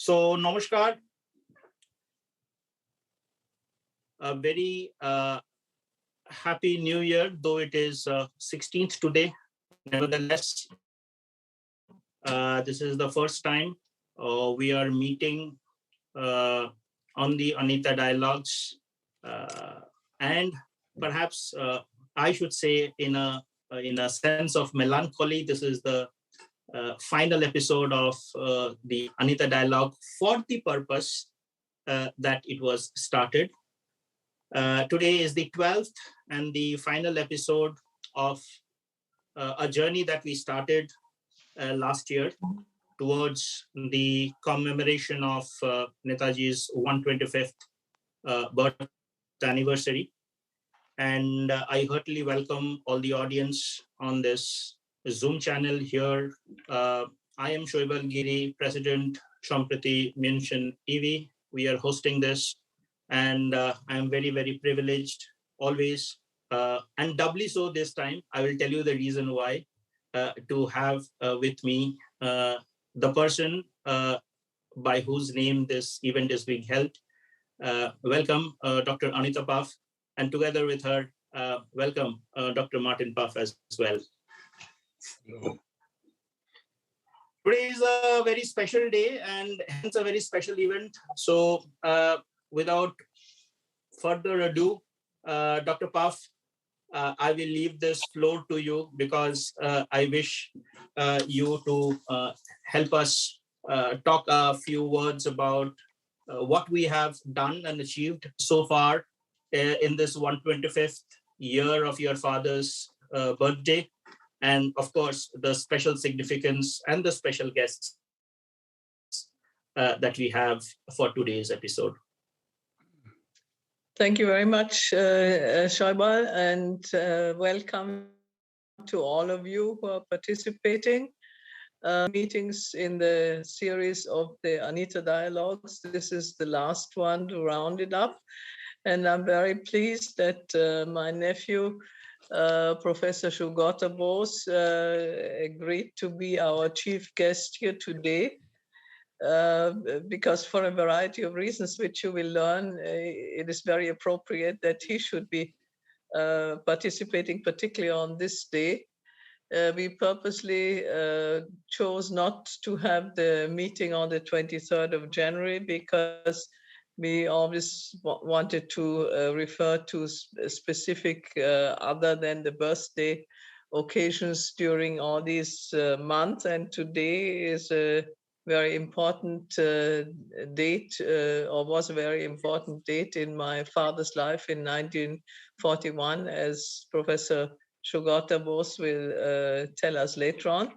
So, namaskar. A very happy New Year, though it is 16th today. Nevertheless, this is the first time we are meeting on the Anita Dialogues, and perhaps I should say, in a sense of melancholy, this is the final episode of the Anita Dialogue for the purpose that it was started. Today is the 12th and the final episode of a journey that we started last year towards the commemoration of Netaji's 125th birth anniversary. And I heartily welcome all the audience on this Zoom channel here. I am Shoaib Algiri, President, Champrati München EV. We are hosting this, and I am very, very privileged always, and doubly so this time. I will tell you the reason why, to have with me the person by whose name this event is being held. Welcome, Dr. Anita Puff, and together with her, welcome Dr. Martin Puff as well. Today is a very special day and hence a very special event. So without further ado, Dr. Puff, I will leave this floor to you because I wish you to help us talk a few words about what we have done and achieved so far in this 125th year of your father's birthday. And of course, the special significance and the special guests that we have for today's episode. Thank you very much, Shoaib, and welcome to all of you who are participating. Meetings in the series of the Anita Dialogues. This is the last one to round it up. And I'm very pleased that my nephew, Professor Sugata Bose, agreed to be our chief guest here today, because for a variety of reasons, which you will learn, it is very appropriate that he should be participating, particularly on this day. We purposely chose not to have the meeting on the 23rd of January because we always wanted to refer to specific other than the birthday occasions during all these months. And today is a very important date, or was a very important date in my father's life in 1941, as Professor Sugata Bose will tell us later on.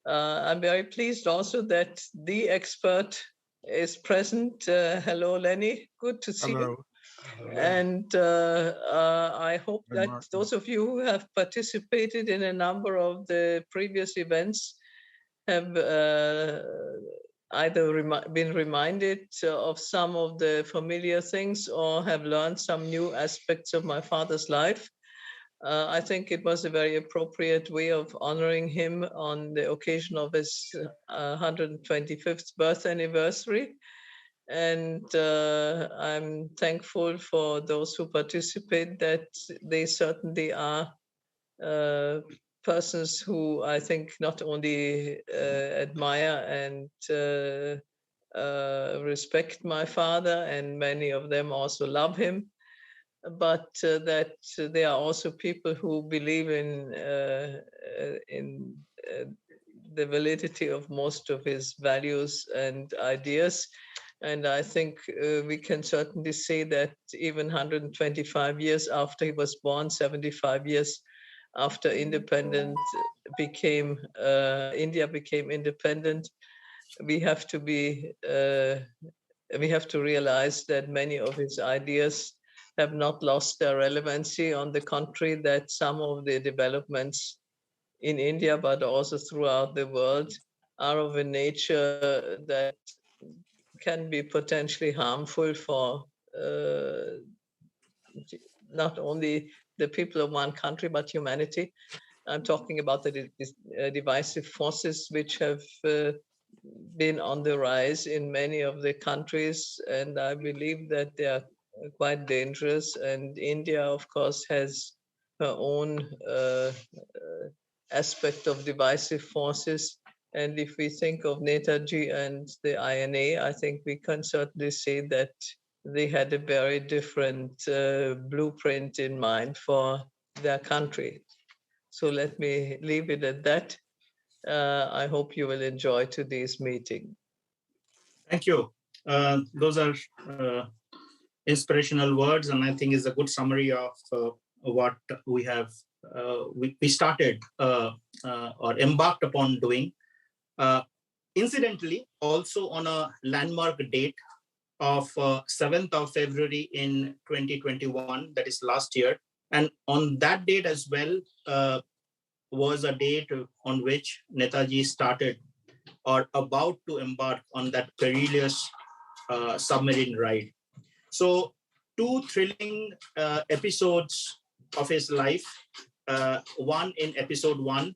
I'm very pleased also that the expert is present. Hello, Lenny. Good to see you. And I hope that those of you who have participated in a number of the previous events have either been reminded of some of the familiar things or have learned some new aspects of my father's life. I think it was a very appropriate way of honoring him on the occasion of his 125th birth anniversary. And I'm thankful for those who participate, that they certainly are persons who I think not only admire and respect my father, and many of them also love him, but that there are also people who believe in the validity of most of his values and ideas. And I think we can certainly say that even 125 years after he was born, 75 years after India became independent, we have to realize that many of his ideas have not lost their relevancy. On the contrary, that some of the developments in India, but also throughout the world, are of a nature that can be potentially harmful for not only the people of one country, but humanity. I'm talking about the divisive forces which have been on the rise in many of the countries, and I believe that they are quite dangerous. And India, of course, has her own aspect of divisive forces. And if we think of Netaji and the INA, I think we can certainly say that they had a very different blueprint in mind for their country. So let me leave it at that. I hope you will enjoy today's meeting. Thank you. Those are inspirational words, and I think is a good summary of what we have we started or embarked upon doing. Incidentally, also on a landmark date of 7th of February in 2021, that is last year, and on that date as well was a date on which Netaji started or about to embark on that perilous submarine ride. So, two thrilling episodes of his life, one in episode 1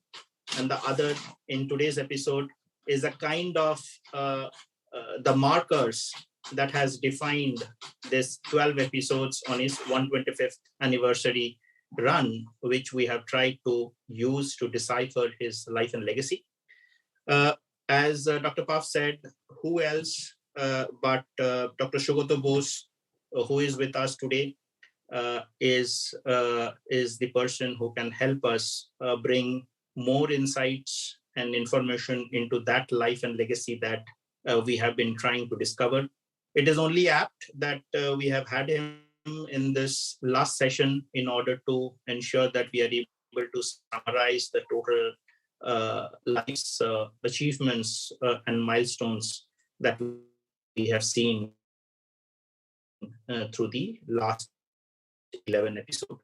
and the other in today's episode, is a kind of the markers that has defined this 12 episodes on his 125th anniversary run, which we have tried to use to decipher his life and legacy. As Dr. Paf said, who else but Dr. Sugata Bose, who is with us today, is the person who can help us bring more insights and information into that life and legacy that we have been trying to discover. It is only apt that we have had him in this last session in order to ensure that we are able to summarize the total life's achievements and milestones that we have seen through the last 11 episodes.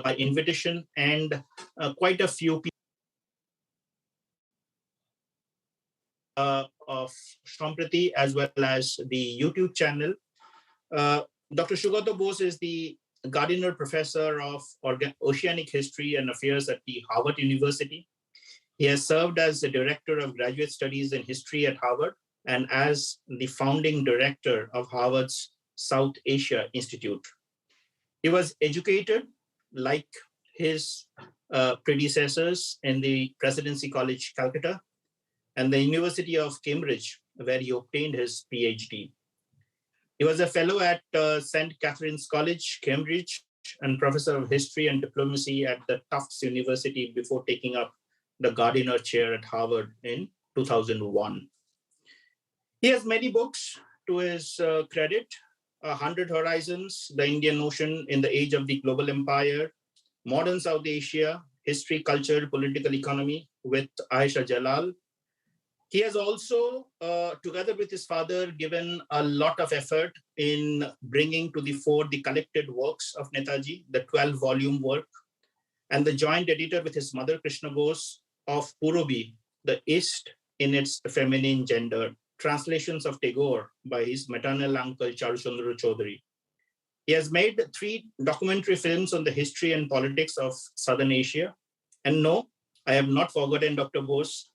By invitation, and quite a few people of Sampriti as well as the YouTube channel. Dr. Sugata Bose is the Gardiner Professor of Oceanic History and Affairs at the Harvard University. He has served as the Director of Graduate Studies in History at Harvard and as the founding director of Harvard's South Asia Institute. He was educated, like his predecessors, in the Presidency College, Calcutta, and the University of Cambridge, where he obtained his PhD. He was a fellow at St. Catherine's College, Cambridge, and professor of history and diplomacy at the Tufts University before taking up the Gardiner Chair at Harvard in 2001. He has many books to his credit: 100 Horizons, The Indian Ocean in the Age of the Global Empire, Modern South Asia, History, Culture, Political Economy with Aisha Jalal. He has also, together with his father, given a lot of effort in bringing to the fore the collected works of Netaji, the 12-volume work, and the joint editor with his mother, Krishna Bose, of Purubi, the East in its feminine gender, translations of Tagore by his maternal uncle, Charuchandra Chaudhary. He has made 3 documentary films on the history and politics of Southern Asia. And no, I have not forgotten, Dr. Bose.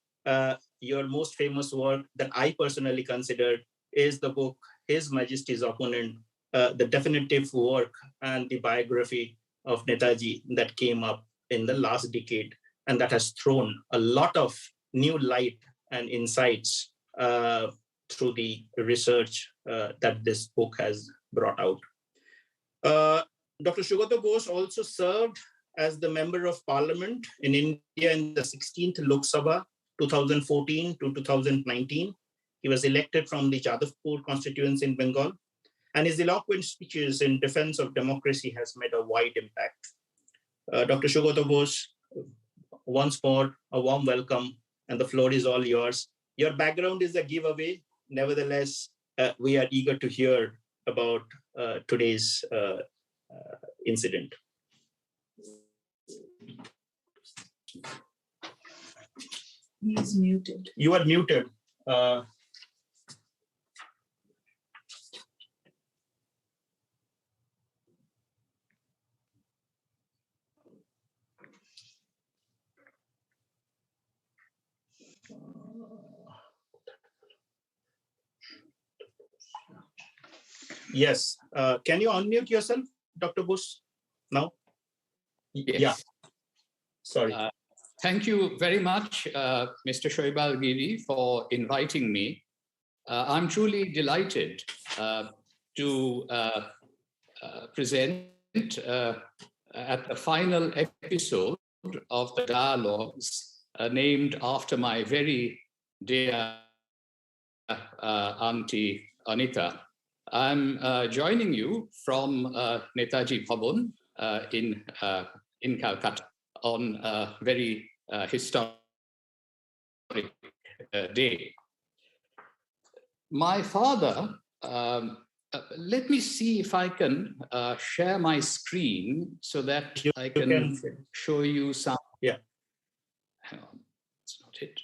Your most famous work that I personally consider is the book, His Majesty's Opponent, the definitive work and the biography of Netaji that came up in the last decade, and that has thrown a lot of new light and insights through the research that this book has brought out. Dr. Sugata Bose also served as the Member of Parliament in India in the 16th Lok Sabha, 2014 to 2019. He was elected from the Jadavpur constituency in Bengal, and his eloquent speeches in defense of democracy has made a wide impact. Dr. Sugata Bose, once more, a warm welcome, and the floor is all yours. Your background is a giveaway. Nevertheless, we are eager to hear about today's incident. He is muted. You are muted. Yes. Can you unmute yourself, Dr. Bose, now? Yes. Yeah. Sorry. Thank you very much, Mr. Shoaib Giri, for inviting me. I'm truly delighted to present at the final episode of the Dialogues named after my very dear Auntie Anita. I'm joining you from Netaji Bhavan in Calcutta on a very historic day. My father, let me see if I can share my screen so that I can show you some. Yeah. Hang on, it's not it.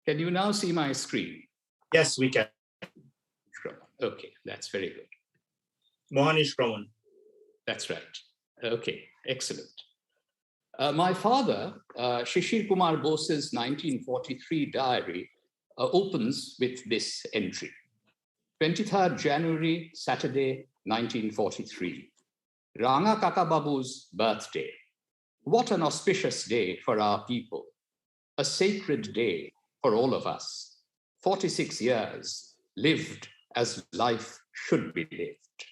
Can you now see my screen? Yes, we can. Okay, that's very good. Mohanish Raman. That's right. Okay, excellent. My father, Shishir Kumar Bose's 1943 diary opens with this entry. 23rd January, Saturday, 1943. Ranga Kakababu's birthday. What an auspicious day for our people. A sacred day for all of us. 46 years lived as life should be lived.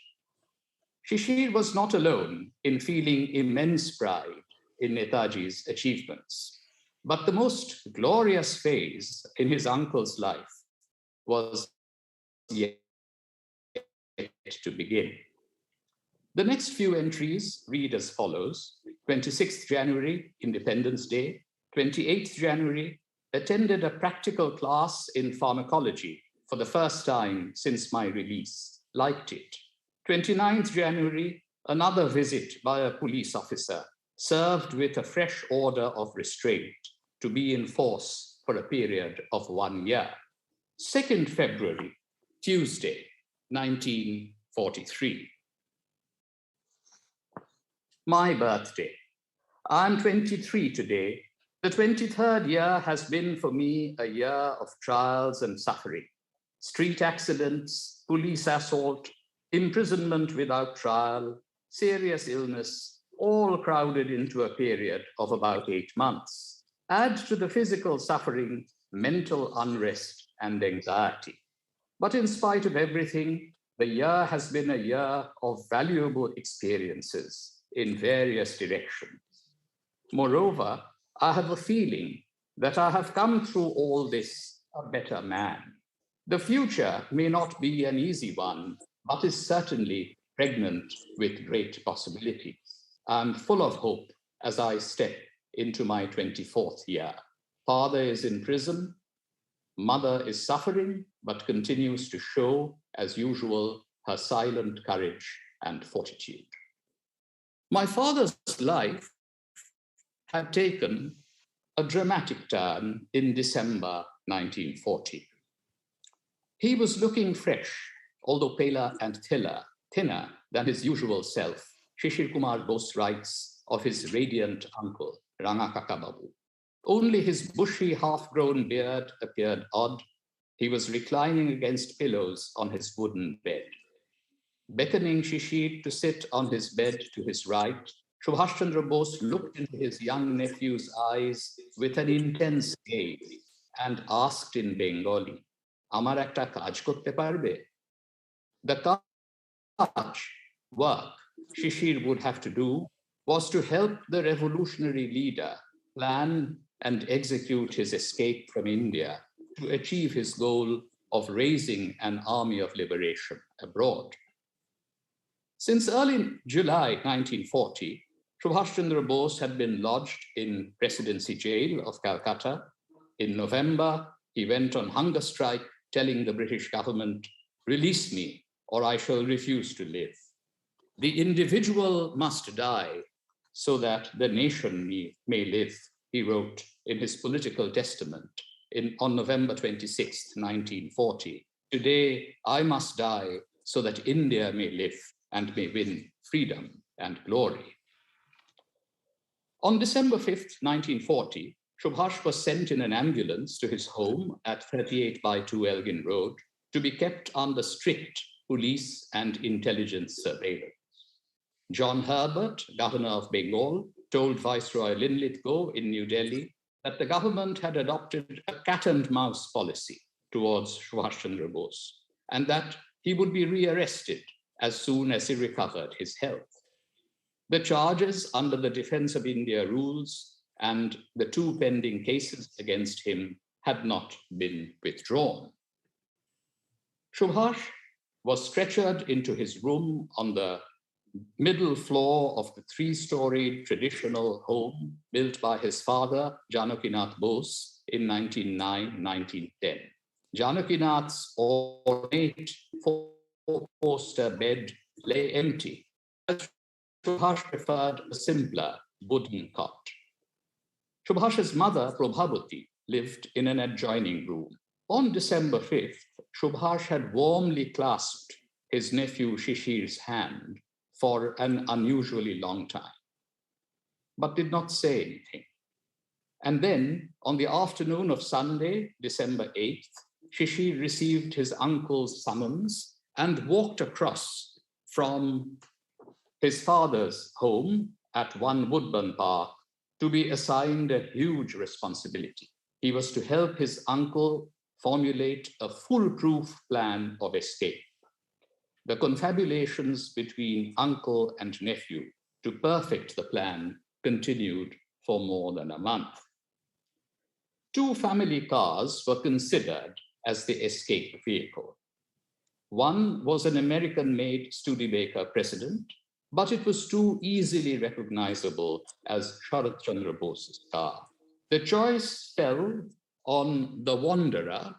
Shishir was not alone in feeling immense pride in Netaji's achievements, but the most glorious phase in his uncle's life was yet to begin. The next few entries read as follows. 26th January, Independence Day. 28th January, attended a practical class in pharmacology for the first time since my release. Liked it. 29th January, another visit by a police officer, served with a fresh order of restraint to be in force for a period of 1 year. 2nd February, Tuesday, 1943. My birthday. I'm 23 today. The 23rd year has been for me a year of trials and suffering. Street accidents, police assault, imprisonment without trial, serious illness, all crowded into a period of about 8 months. Add to the physical suffering, mental unrest and anxiety. But in spite of everything, the year has been a year of valuable experiences in various directions. Moreover, I have a feeling that I have come through all this a better man. The future may not be an easy one, but is certainly pregnant with great possibilities. I'm full of hope as I step into my 24th year. Father is in prison. Mother is suffering, but continues to show, as usual, her silent courage and fortitude. My father's life had taken a dramatic turn in December 1940. He was looking fresh, although paler and thinner than his usual self, Shishir Kumar Bose writes of his radiant uncle, Ranga Kakababu. Only his bushy half-grown beard appeared odd. He was reclining against pillows on his wooden bed. Beckoning Shishir to sit on his bed to his right, Subhas Chandra Bose looked into his young nephew's eyes with an intense gaze and asked in Bengali, "Amar ekta kaj korte parbe?" The kaj, work, Shishir would have to do was to help the revolutionary leader plan and execute his escape from India to achieve his goal of raising an army of liberation abroad. Since early July 1940, Subhas Chandra Bose had been lodged in Presidency Jail of Calcutta. In November, he went on hunger strike, telling the British government, "Release me, or I shall refuse to live." The individual must die so that the nation may live, he wrote in his political testament on November 26, 1940, "Today I must die so that India may live and may win freedom and glory." On December 5th, 1940, Subhas was sent in an ambulance to his home at 38/2 Elgin Road to be kept under strict police and intelligence surveillance. John Herbert, governor of Bengal, told Viceroy Linlithgow in New Delhi that the government had adopted a cat and mouse policy towards Subhas Chandra Bose, and that he would be rearrested as soon as he recovered his health. The charges under the Defense of India rules and the 2 pending cases against him had not been withdrawn. Subhas was stretchered into his room on the middle floor of the 3-story traditional home built by his father, Janakinath Bose, in 1909-1910. Janakinath's ornate 4-poster bed lay empty. Subhas preferred a simpler wooden cot. Subhas's mother, Prabhavati, lived in an adjoining room. On December 5th, Subhas had warmly clasped his nephew Shishir's hand for an unusually long time, but did not say anything. And then, on the afternoon of Sunday, December 8th, Shishir received his uncle's summons and walked across from his father's home at 1 Woodburn Park to be assigned a huge responsibility. He was to help his uncle formulate a foolproof plan of escape. The confabulations between uncle and nephew to perfect the plan continued for more than a month. 2 family cars were considered as the escape vehicle. One was an American-made Studebaker President, but it was too easily recognizable as Sharat Chandra Bose's car. The choice fell on the Wanderer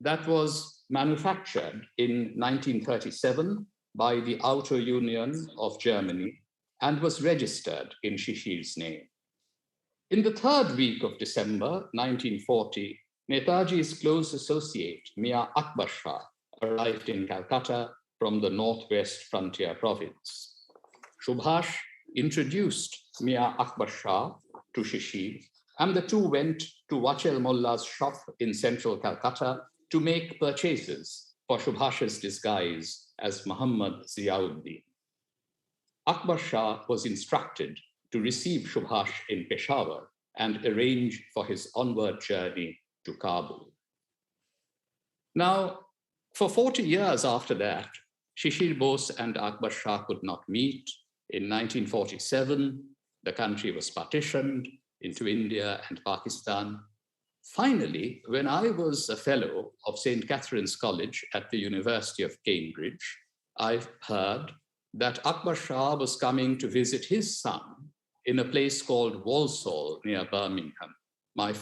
that was manufactured in 1937 by the Auto Union of Germany and was registered in Shishir's name. In the 3rd week of December 1940, Netaji's close associate, Mia Akbar Shah, arrived in Calcutta from the northwest frontier province. Subhas introduced Mia Akbar Shah to Shishir, and the 2 went to Wachel Molla's shop in central Calcutta to make purchases for Subhas's disguise as Md Ziauddin. Akbar Shah was instructed to receive Subhas in Peshawar and arrange for his onward journey to Kabul. Now, for 40 years after that, Shishir Bose and Akbar Shah could not meet. In 1947, the country was partitioned into India and Pakistan. Finally, when I was a fellow of St. Catherine's College at the University of Cambridge, I heard that Akbar Shah was coming to visit his son in a place called Walsall near Birmingham. My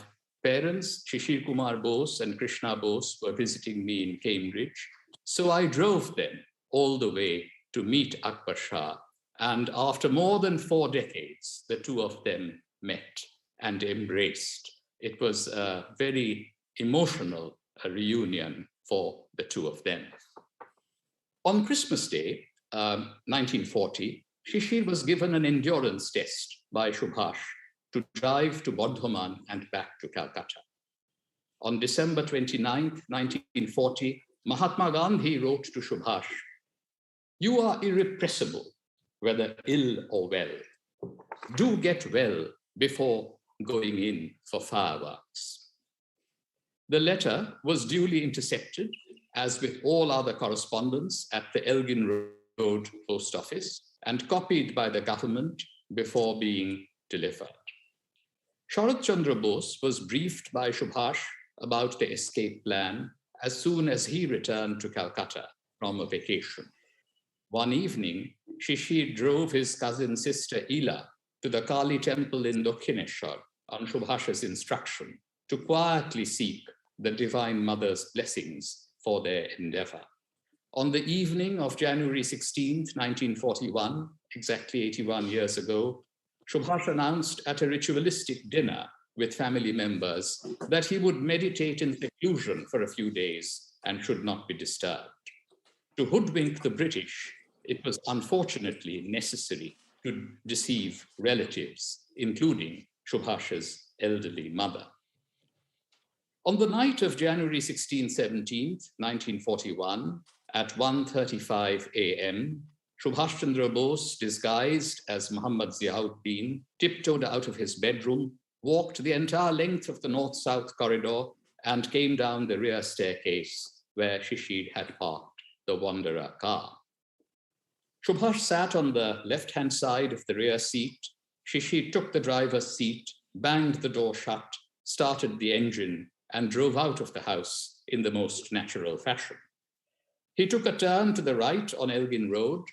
parents, Shishir Kumar Bose and Krishna Bose, were visiting me in Cambridge, so I drove them all the way to meet Akbar Shah. And after more than 4 decades, the 2 of them met and embraced. It was a very emotional reunion for the 2 of them. On Christmas Day, 1940, Shishir was given an endurance test by Subhas to drive to Bardhaman and back to Calcutta. On December 29, 1940, Mahatma Gandhi wrote to Subhas, "You are irrepressible, whether ill or well. Do get well before going in for fireworks." The letter was duly intercepted, as with all other correspondence, at the Elgin Road post office and copied by the government before being delivered. Sharat Chandra Bose was briefed by Subhas about the escape plan as soon as he returned to Calcutta from a vacation. One evening, Shishir drove his cousin sister Ila to the Kali temple in Dakshineshwar on Subhas's instruction to quietly seek the Divine Mother's blessings for their endeavor. On the evening of January 16, 1941, exactly 81 years ago, Subhas announced at a ritualistic dinner with family members that he would meditate in seclusion for a few days and should not be disturbed. To hoodwink the British, it was unfortunately necessary to deceive relatives, including Subhas's elderly mother. On the night of January 16-17, 1941, at 1:35 a.m., Subhas Chandra Bose, disguised as Md Ziauddin, tiptoed out of his bedroom, walked the entire length of the north-south corridor, and came down the rear staircase where Shishir had parked the Wanderer car. Subhas sat on the left-hand side of the rear seat. Shishir took the driver's seat, banged the door shut, started the engine, and drove out of the house in the most natural fashion. He took a turn to the right on Elgin Road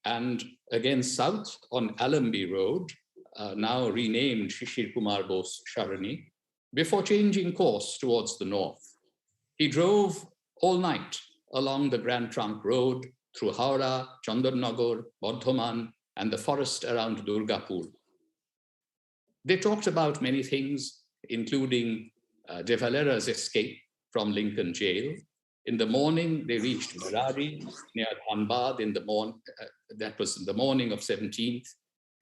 and again south on Allenby Road, now renamed Shishir Kumar Bose Sharani, before changing course towards the north. He drove all night along the Grand Trunk Road through Howrah, Chandanagar, Bardhaman, and the forest around Durgapur. They talked about many things, including De Valera's escape from Lincoln Jail. In the morning, they reached Barari near Dhanbad in the morning. That was in the morning of 17th.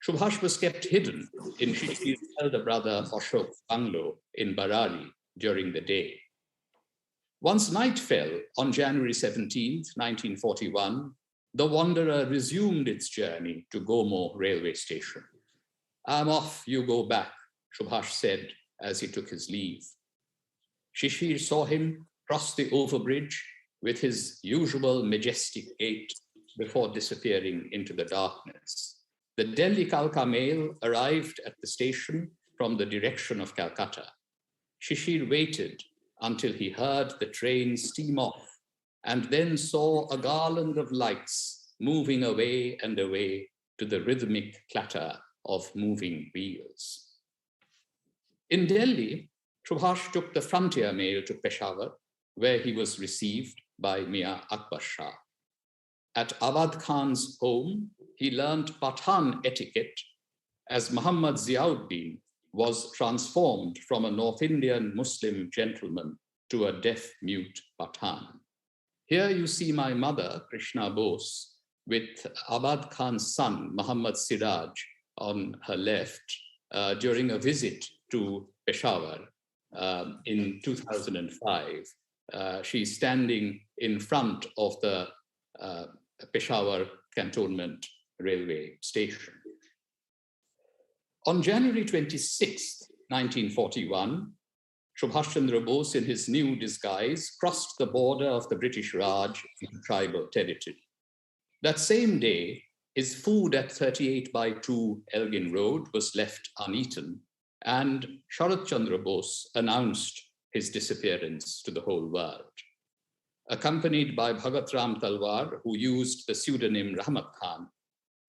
Subhas was kept hidden in Shishir's elder brother Ashok's bungalow in Barari during the day. Once night fell on January 17th, 1941, the Wanderer resumed its journey to Gomo railway station. "I'm off, you go back," Subhas said as he took his leave. Shishir saw him cross the overbridge with his usual majestic gait before disappearing into the darkness. The Delhi Kalka mail arrived at the station from the direction of Calcutta. Shishir waited until he heard the train steam off and then saw a garland of lights moving away and away to the rhythmic clatter of moving wheels. In Delhi, Subhas took the frontier mail to Peshawar, where he was received by Mian Akbar Shah. At Awad Khan's home, he learned Pathan etiquette as Md Ziauddin was transformed from a North Indian Muslim gentleman to a deaf-mute Pathan. Here you see my mother, Krishna Bose, with Awad Khan's son, Muhammad Siraj, on her left during a visit to Peshawar in 2005. She's standing in front of the Peshawar Cantonment Railway Station. On January 26, 1941, Subhas Chandra Bose, in his new disguise, crossed the border of the British Raj into tribal territory. That same day, his food at 38/2 Elgin Road was left uneaten, and Sharat Chandra Bose announced his disappearance to the whole world. Accompanied by Bhagat Ram Talwar, who used the pseudonym Rahmat Khan,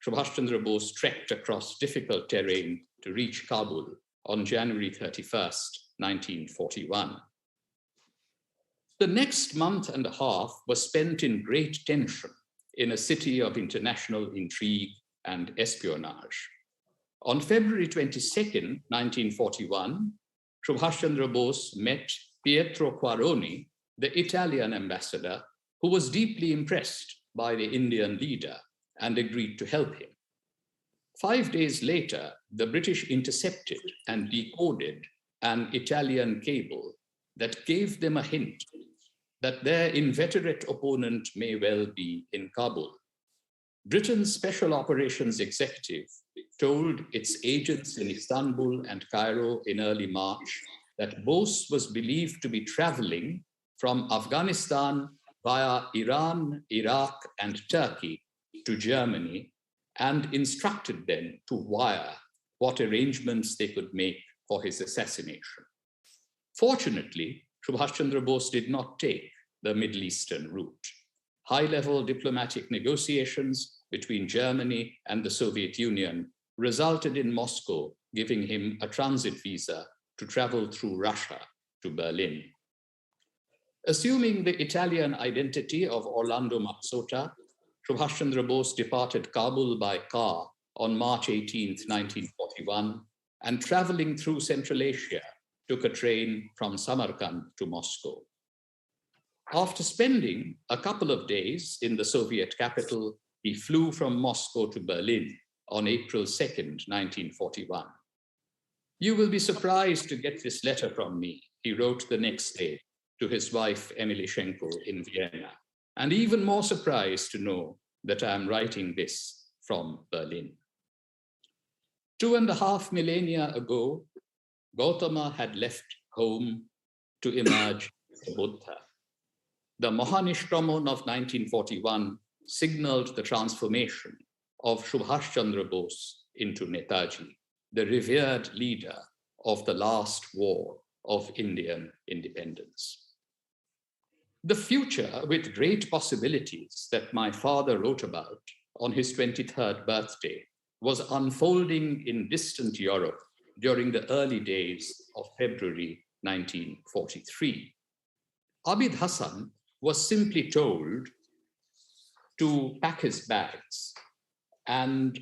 Subhas Chandra Bose trekked across difficult terrain to reach Kabul on January 31st, 1941. The next month and a half was spent in great tension in a city of international intrigue and espionage. On February 22nd, 1941, Subhas Chandra Bose met Pietro Quaroni, the Italian ambassador, who was deeply impressed by the Indian leader and agreed to help him. 5 days later, the British intercepted and decoded an Italian cable that gave them a hint that their inveterate opponent may well be in Kabul. Britain's Special Operations Executive told its agents in Istanbul and Cairo in early March that Bose was believed to be traveling from Afghanistan via Iran, Iraq, and Turkey to Germany, and instructed them to wire what arrangements they could make for his assassination. Fortunately, Subhas Chandra Bose did not take the Middle Eastern route. High-level diplomatic negotiations between Germany and the Soviet Union resulted in Moscow giving him a transit visa to travel through Russia to Berlin. Assuming the Italian identity of Orlando Mazzotta, Subhas Chandra Bose departed Kabul by car on March 18, 1941, and traveling through Central Asia, took a train from Samarkand to Moscow. After spending a couple of days in the Soviet capital, he flew from Moscow to Berlin on April 2nd, 1941. "You will be surprised to get this letter from me," he wrote the next day to his wife, Emily Schenkel, in Vienna, "and even more surprised to know that I am writing this from Berlin." 2.5 millennia ago, Gautama had left home to emerge as a Buddha. The Mahanishkraman of 1941 signaled the transformation of Subhas Chandra Bose into Netaji, the revered leader of the last war of Indian independence. The future with great possibilities that my father wrote about on his 23rd birthday was unfolding in distant Europe during the early days of February 1943. Abid Hassan was simply told to pack his bags and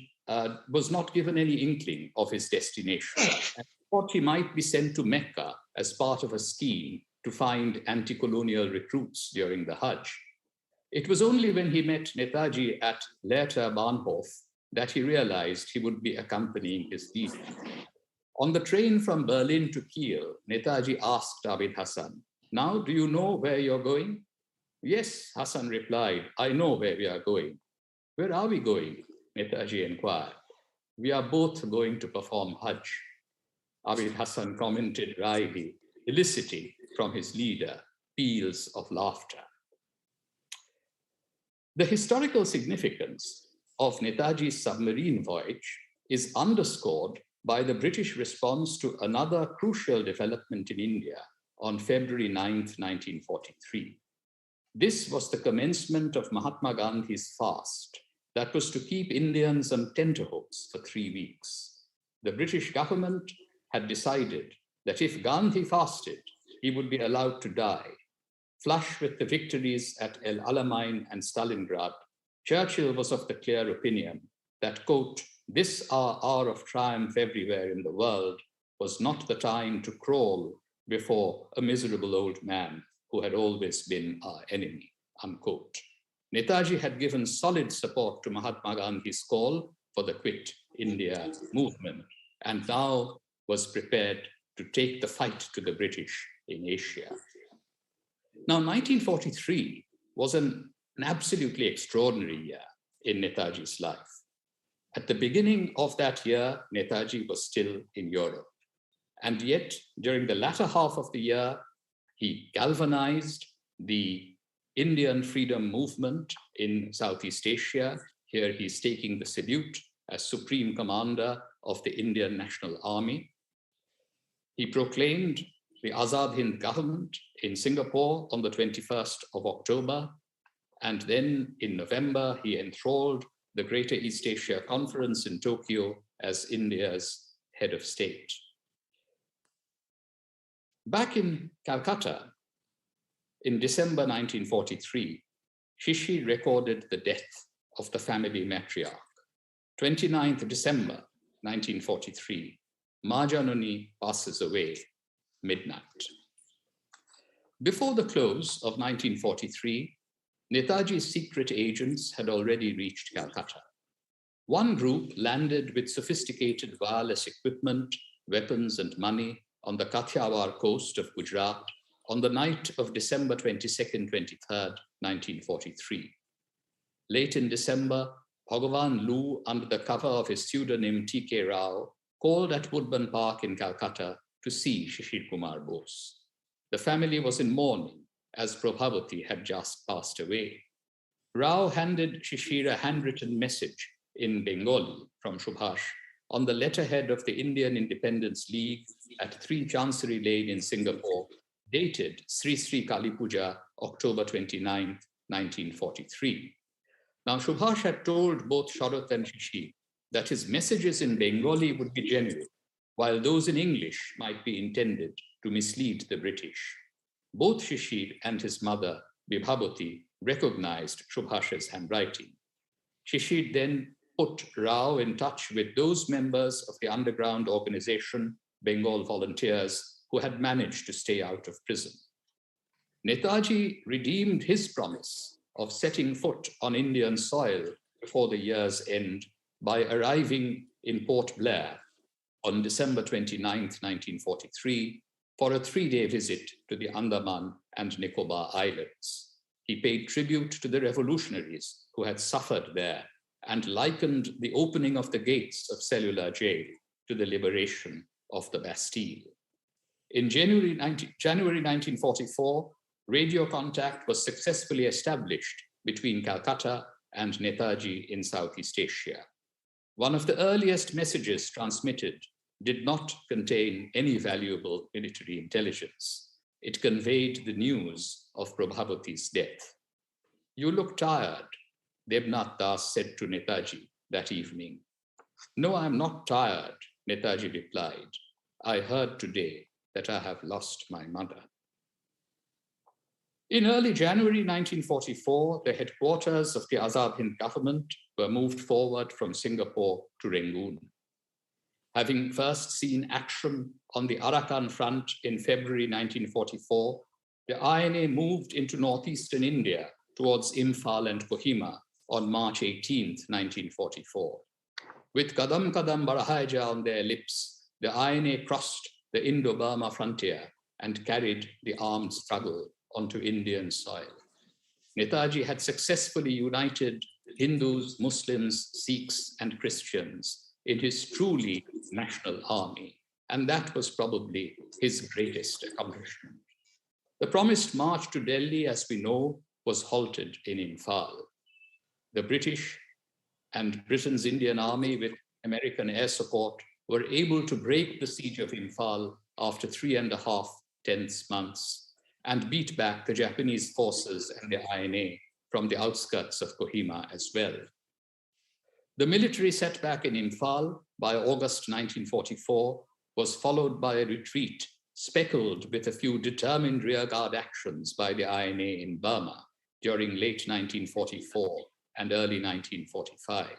was not given any inkling of his destination. And thought he might be sent to Mecca as part of a scheme to find anti-colonial recruits during the Hajj. It was only when he met Netaji at Lehrter Bahnhof that he realized he would be accompanying his leader. On the train from Berlin to Kiel, Netaji asked Abid Hassan, "Now, do you know where you're going?" "Yes," Hassan replied, "I know where we are going." "Where are we going?" Netaji inquired. "We are both going to perform Hajj." Abid Hassan commented wryly, eliciting from his leader peals of laughter. The historical significance of Netaji's submarine voyage is underscored by the British response to another crucial development in India on February 9th, 1943. This was the commencement of Mahatma Gandhi's fast that was to keep Indians on tenterhooks for 3 weeks. The British government had decided that if Gandhi fasted, he would be allowed to die. Flush with the victories at El Alamein and Stalingrad, Churchill was of the clear opinion that, quote, "This our hour of triumph everywhere in the world was not the time to crawl before a miserable old man who had always been our enemy," unquote. Netaji had given solid support to Mahatma Gandhi's call for the Quit India movement and now was prepared to take the fight to the British in Asia. Now, 1943 was an absolutely extraordinary year in Netaji's life. At the beginning of that year, Netaji was still in Europe. And yet, during the latter half of the year, he galvanized the Indian freedom movement in Southeast Asia. Here he's taking the salute as Supreme Commander of the Indian National Army. He proclaimed the Azad Hind government in Singapore on the 21st of October. And then in November, he enthralled the Greater East Asia Conference in Tokyo as India's head of state. Back in Calcutta, in December 1943, Shishir recorded the death of the family matriarch. 29th December 1943, Majanuni passes away, midnight. Before the close of 1943, Netaji's secret agents had already reached Calcutta. One group landed with sophisticated wireless equipment, weapons, and money on the Kathiawar coast of Gujarat on the night of December 22nd, 23rd, 1943. Late in December, Bhagavan Lu, under the cover of his pseudonym T.K. Rao, called at Woodburn Park in Calcutta to see Shishir Kumar Bose. The family was in mourning as Prabhavati had just passed away. Rao handed Shishir a handwritten message in Bengali from Subhash on the letterhead of the Indian Independence League at 3 Chancery Lane in Singapore, dated Sri Sri Kali Puja, October 29, 1943. Now, Subhash had told both Sharat and Shishir that his messages in Bengali would be genuine, while those in English might be intended to mislead the British. Both Shishir and his mother, Vibhavati, recognized Subhash's handwriting. Shishir then put Rao in touch with those members of the underground organization, Bengal Volunteers, who had managed to stay out of prison. Netaji redeemed his promise of setting foot on Indian soil before the year's end by arriving in Port Blair on December 29, 1943, for a 3-day visit to the Andaman and Nicobar Islands. He paid tribute to the revolutionaries who had suffered there and likened the opening of the gates of Cellular Jail to the liberation of the Bastille. In January 1944, radio contact was successfully established between Calcutta and Netaji in Southeast Asia. One of the earliest messages transmitted did not contain any valuable military intelligence. It conveyed the news of Prabhavati's death. "You look tired," Debnath Das said to Netaji that evening. "No, I'm not tired," Netaji replied. "I heard today that I have lost my mother." In early January 1944, the headquarters of the Azad Hind government were moved forward from Singapore to Rangoon. Having first seen action on the Arakan front in February 1944, the INA moved into northeastern India towards Imphal and Kohima on March 18, 1944. With Kadam Kadam Barahaja on their lips, the INA crossed the Indo-Burma frontier and carried the armed struggle onto Indian soil. Netaji had successfully united Hindus, Muslims, Sikhs, and Christians in his truly national army, and that was probably his greatest accomplishment. The promised march to Delhi, as we know, was halted in Imphal. The British and Britain's Indian Army, with American air support, were able to break the siege of Imphal after 3.5 tense months and beat back the Japanese forces and the INA from the outskirts of Kohima as well. The military setback in Imphal by August 1944 was followed by a retreat speckled with a few determined rearguard actions by the INA in Burma during late 1944 and early 1945.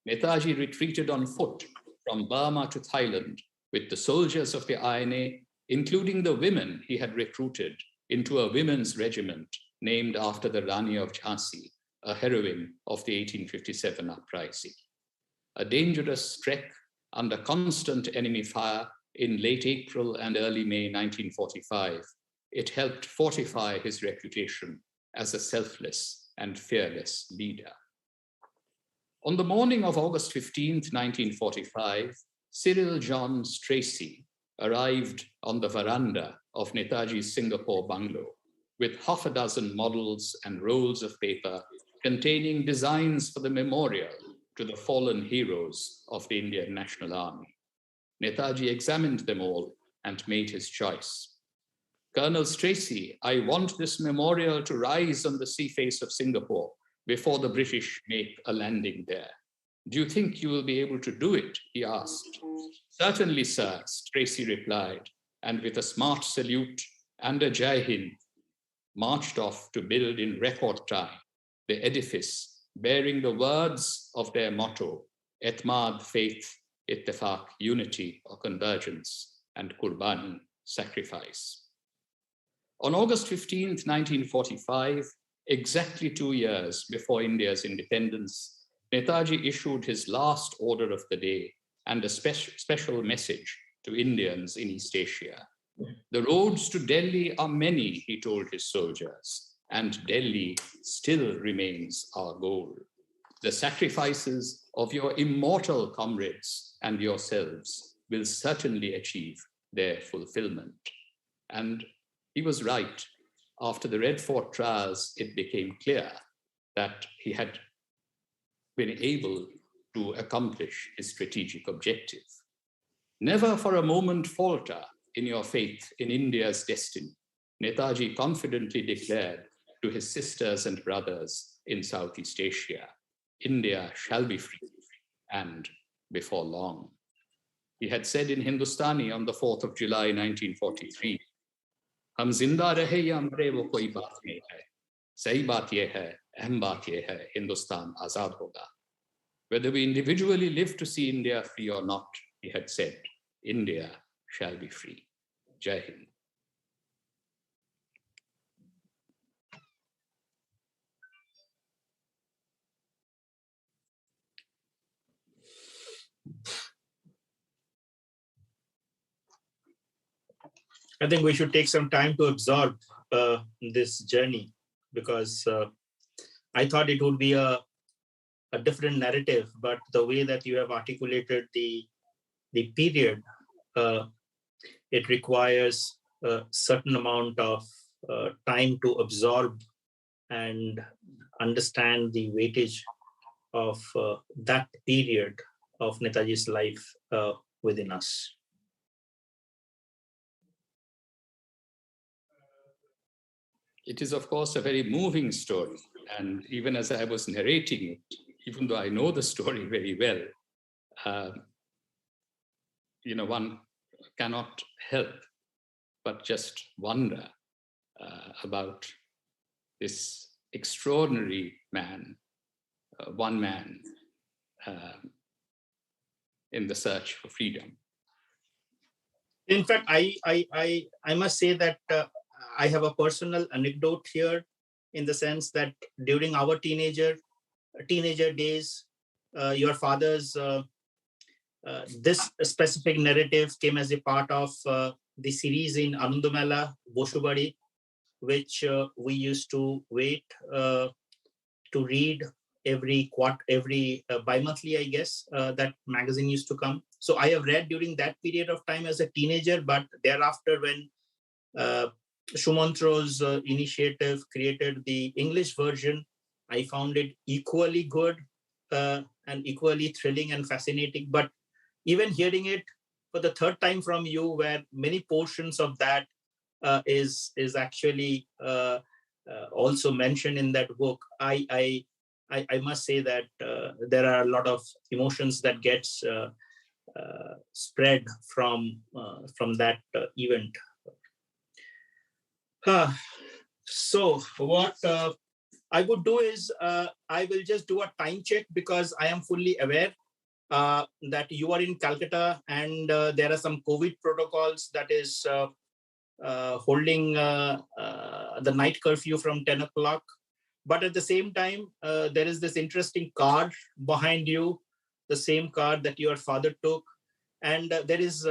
Netaji retreated on foot from Burma to Thailand with the soldiers of the INA, including the women he had recruited, into a women's regiment named after the Rani of Jhansi, a heroine of the 1857 uprising. A dangerous trek under constant enemy fire in late April and early May 1945, it helped fortify his reputation as a selfless and fearless leader. On the morning of August 15, 1945, Cyril John Stracey arrived on the veranda of Netaji's Singapore bungalow with 6 models and rolls of paper containing designs for the memorial to the fallen heroes of the Indian National Army. Netaji examined them all and made his choice. "Colonel Stracey, I want this memorial to rise on the sea face of Singapore before the British make a landing there. Do you think you will be able to do it?" he asked. "Certainly, sir," Stracey replied, and with a smart salute and a Jai Hind, marched off to build in record time the edifice bearing the words of their motto, Etmad, faith, Ittefaq, unity or convergence, and Qurbani, sacrifice. On August 15th, 1945, exactly 2 years before India's independence, Netaji issued his last order of the day and a special message to Indians in East Asia. "The roads to Delhi are many," he told his soldiers, "and Delhi still remains our goal. The sacrifices of your immortal comrades and yourselves will certainly achieve their fulfillment." And he was right. After the Red Fort trials, it became clear that he had been able to accomplish his strategic objective. "Never for a moment falter in your faith in India's destiny," Netaji confidently declared to his sisters and brothers in Southeast Asia. "India shall be free, and before long." He had said in Hindustani on the 4th of July, 1943, "Hum zinda rahe ya mare wo koi baat nahi hai. Sahi baat ye hai, ahm baat ye hai, Hindustan azad hoga." Whether we individually live to see India free or not, he had said, India shall be free. Jai Hind. I think we should take some time to absorb this journey, because I thought it would be a different narrative, but the way that you have articulated the period, it requires a certain amount of time to absorb and understand the weightage of that period of Netaji's life within us. It is, of course, a very moving story. And even as I was narrating it, even though I know the story very well, one cannot help but just wonder about this extraordinary man, one man in the search for freedom. In fact, I must say that I have a personal anecdote here, in the sense that during our teenager days, your father's this specific narrative came as a part of the series in Anandamela, Boshubadi, which we used to wait to read every bi-monthly, I guess, that magazine used to come. So I have read during that period of time as a teenager, but thereafter, when Shumantro's initiative created the English version, I found it equally good and equally thrilling and fascinating. But even hearing it for the third time from you, where many portions of that is actually also mentioned in that book, I must say that there are a lot of emotions that gets spread from that event. So what I would do is I will just do a time check, because I am fully aware that you are in Calcutta, and there are some COVID protocols that is holding the night curfew from 10 o'clock. But at the same time, there is this interesting card behind you, the same card that your father took. And there is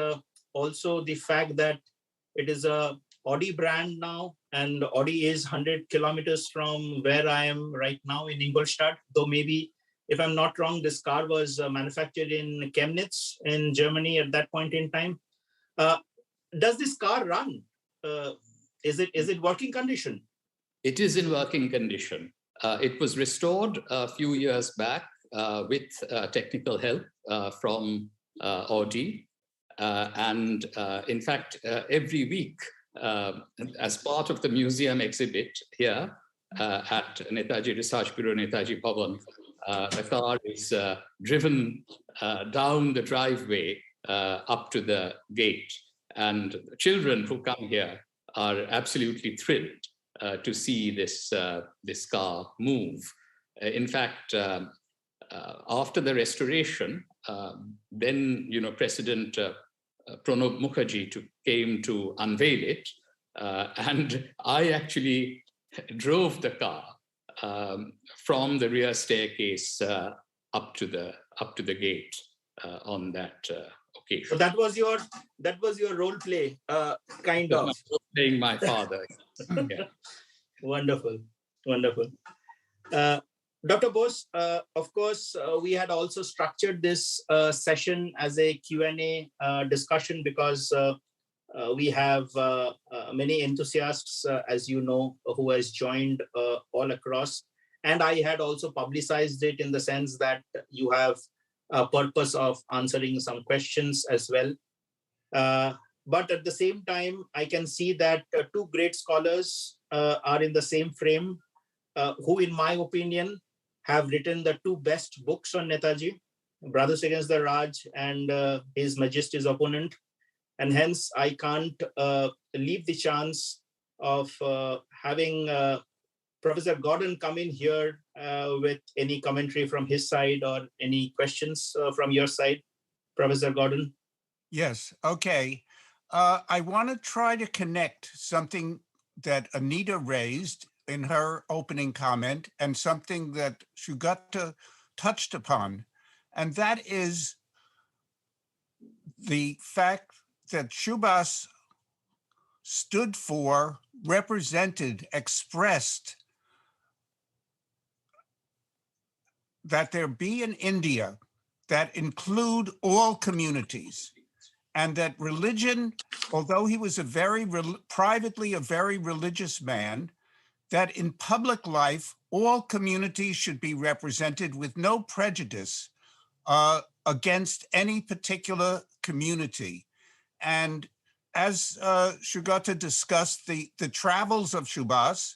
also the fact that it is a Audi brand now, and Audi is 100 kilometers from where I am right now in Ingolstadt, though maybe, if I'm not wrong, this car was manufactured in Chemnitz in Germany at that point in time. Does this car run? Is it working condition? It is in working condition. It was restored a few years back with technical help from Audi. And in fact, every week, as part of the museum exhibit here at Netaji Research Bureau, Netaji Bhavan, the car is driven down the driveway up to the gate. And children who come here are absolutely thrilled to see this car move. In fact, after the restoration, then President Pranab Mukherjee came to unveil it, and I actually drove the car from the rear staircase up to the gate on that occasion. So that was your role play, kind of. Playing my father. Yeah. Wonderful. Dr. Bose, of course, we had also structured this session as a Q&A discussion, because we have many enthusiasts, as you know, who has joined all across. And I had also publicized it in the sense that you have a purpose of answering some questions as well. But at the same time, I can see that two great scholars are in the same frame, who, in my opinion, have written the two best books on Netaji, Brothers Against the Raj and His Majesty's Opponent. And hence, I can't leave the chance of having Professor Gordon come in here with any commentary from his side or any questions from your side? Professor Gordon? Yes, okay. I want to try to connect something that Anita raised in her opening comment and something that Sugata touched upon, and that is the fact that Subhas stood for, represented, expressed that there be an India that include all communities, and that religion, although he was privately a very religious man, that in public life, all communities should be represented with no prejudice against any particular community. And as Sugata discussed, the travels of Subhas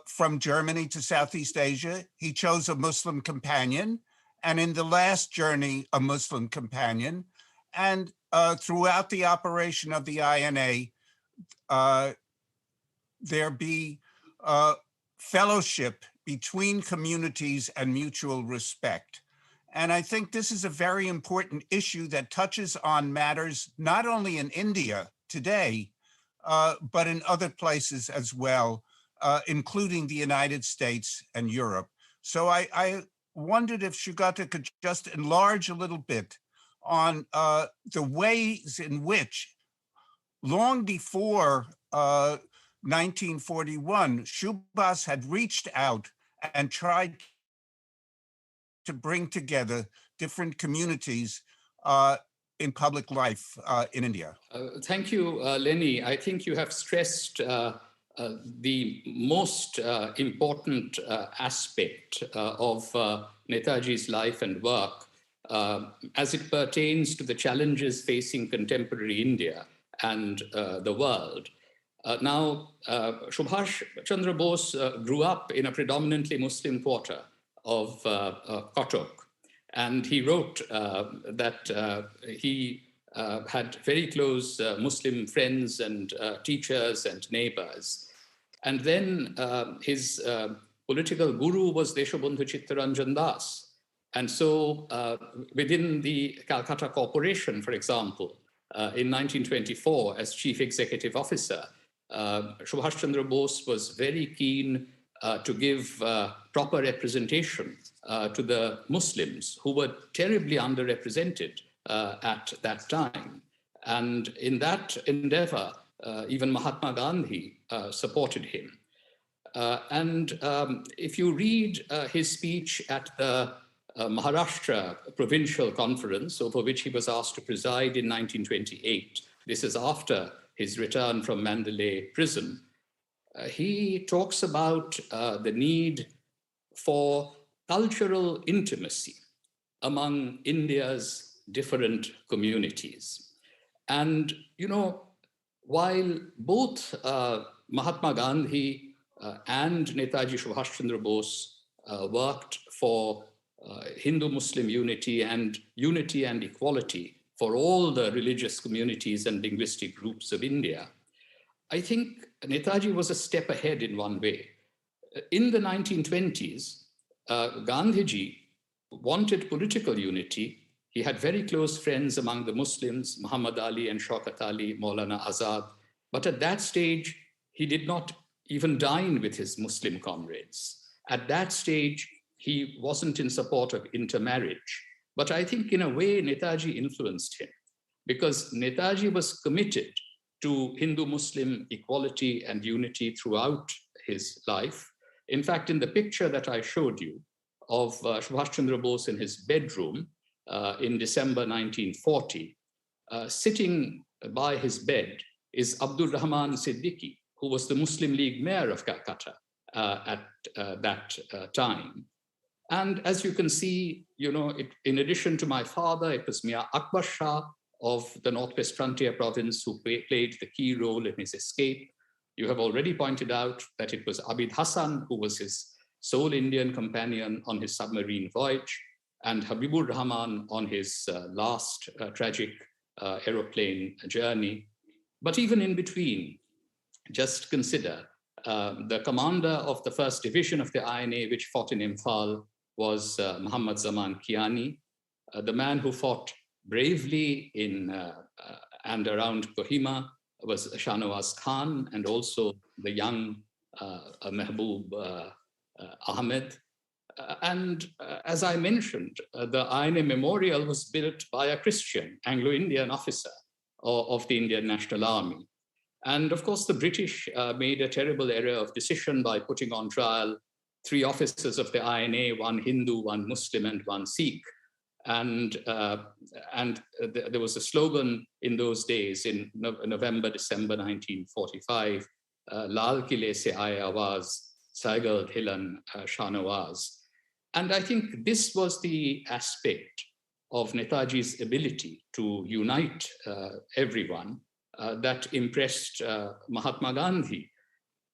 from Germany to Southeast Asia, he chose a Muslim companion, and in the last journey, a Muslim companion. And throughout the operation of the INA, there be fellowship between communities and mutual respect. And I think this is a very important issue that touches on matters not only in India today, but in other places as well, including the United States and Europe. So I wondered if Sugata could just enlarge a little bit on the ways in which, long before 1941, Subhas had reached out and tried to bring together different communities in public life in India. Thank you, Lenny. I think you have stressed the most important aspect of Netaji's life and work as it pertains to the challenges facing contemporary India and the world. Now, Subhas Chandra Bose grew up in a predominantly Muslim quarter of Kotok, and he wrote that he had very close Muslim friends and teachers and neighbors. And then his political guru was Deshabandhu Chittaranjan Das. And so within the Calcutta Corporation, for example, in 1924, as chief executive officer, Subhas Chandra Bose was very keen to give proper representation to the Muslims who were terribly underrepresented at that time. And in that endeavor, even Mahatma Gandhi supported him. And if you read his speech at the Maharashtra Provincial Conference, over which he was asked to preside in 1928, this is after his return from Mandalay prison, he talks about the need for cultural intimacy among India's different communities. And, you know, while both Mahatma Gandhi and Netaji Subhas Chandra Bose worked for Hindu-Muslim unity and equality for all the religious communities and linguistic groups of India, I think Netaji was a step ahead in one way. In the 1920s, Gandhiji wanted political unity. He had very close friends among the Muslims, Muhammad Ali and Shaukat Ali, Maulana Azad. But at that stage, he did not even dine with his Muslim comrades. At that stage, he wasn't in support of intermarriage. But I think in a way, Netaji influenced him because Netaji was committed to Hindu-Muslim equality and unity throughout his life. In fact, in the picture that I showed you of Subhas Chandra Bose in his bedroom in December 1940, sitting by his bed is Abdul Rahman Siddiqui, who was the Muslim League mayor of Calcutta at that time. And as you can see, you know, in addition to my father, it was Mia Akbar Shah of the Northwest Frontier Province who played the key role in his escape. You have already pointed out that it was Abid Hassan who was his sole Indian companion on his submarine voyage, and Habibur Rahman on his last tragic aeroplane journey. But even in between, just consider The commander of the 1st Division of the INA, which fought in Imphal, was Muhammad Zaman Kiani, the man who fought bravely in and around Kohima was Shahnawaz Khan, and also the young Mehboob Ahmed. As I mentioned, the INA Memorial was built by a Christian Anglo-Indian officer of the Indian National Army. And of course, the British made a terrible error of decision by putting on trial 3 officers of the INA, 1 Hindu, 1 Muslim, and 1 Sikh. And there was a slogan in those days, in November, December 1945, Lal Kile se aaye awaaz, Saigal Hilan Shahnawaz. And I think this was the aspect of Netaji's ability to unite everyone that impressed Mahatma Gandhi.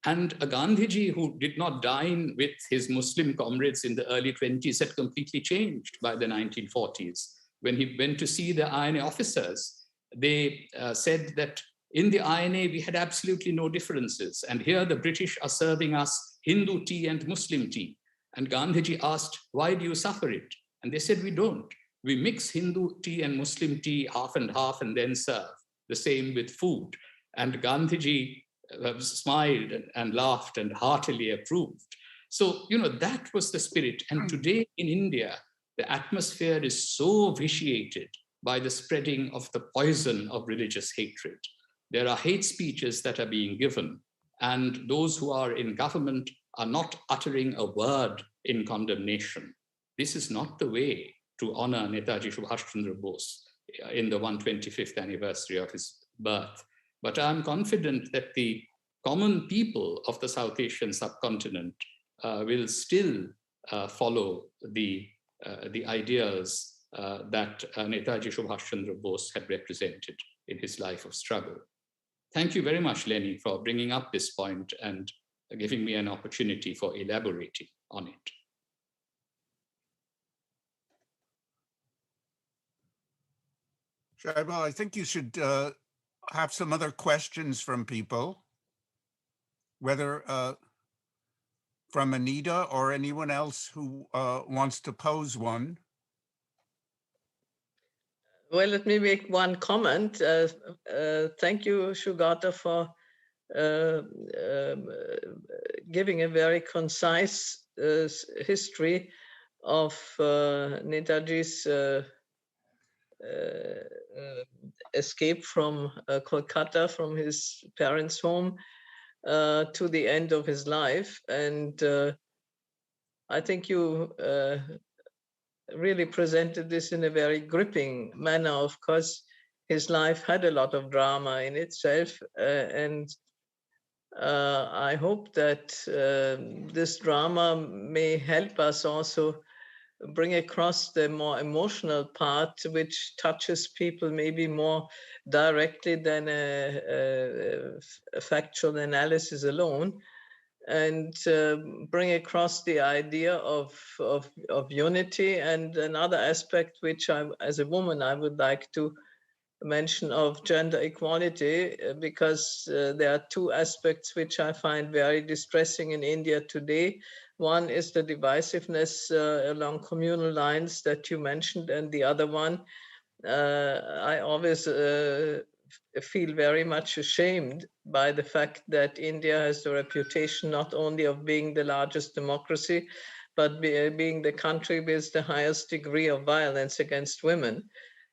And a Gandhiji who did not dine with his Muslim comrades in the early 20s had completely changed by the 1940s. When he went to see the INA officers, they said that in the INA, we had absolutely no differences. And here the British are serving us Hindu tea and Muslim tea. And Gandhiji asked, why do you suffer it? And they said, we don't. We mix Hindu tea and Muslim tea half and half and then serve. The same with food. And Gandhiji smiled and laughed and heartily approved. So, that was the spirit. And today in India, the atmosphere is so vitiated by the spreading of the poison of religious hatred. There are hate speeches that are being given, and those who are in government are not uttering a word in condemnation. This is not the way to honor Netaji Subhas Chandra Bose in the 125th anniversary of his birth. But I'm confident that the common people of the South Asian subcontinent will still follow the ideas that Netaji Subhas Chandra Bose had represented in his life of struggle. Thank you very much, Lenny, for bringing up this point and giving me an opportunity for elaborating on it. Shaiba, I think you should have some other questions from people, whether from Anita or anyone else who wants to pose one. Well, let me make one comment. Thank you, Sugata, for giving a very concise history of Netaji's escape from Calcutta, from his parents' home, to the end of his life. And I think you really presented this in a very gripping manner. Of course, his life had a lot of drama in itself, and I hope that this drama may help us also bring across the more emotional part, which touches people maybe more directly than a factual analysis alone, and bring across the idea of unity. And another aspect which as a woman, I would like to mention, of gender equality, because there are 2 aspects which I find very distressing in India today. One is the divisiveness along communal lines that you mentioned, and the other one, I always feel very much ashamed by the fact that India has the reputation not only of being the largest democracy, but being the country with the highest degree of violence against women.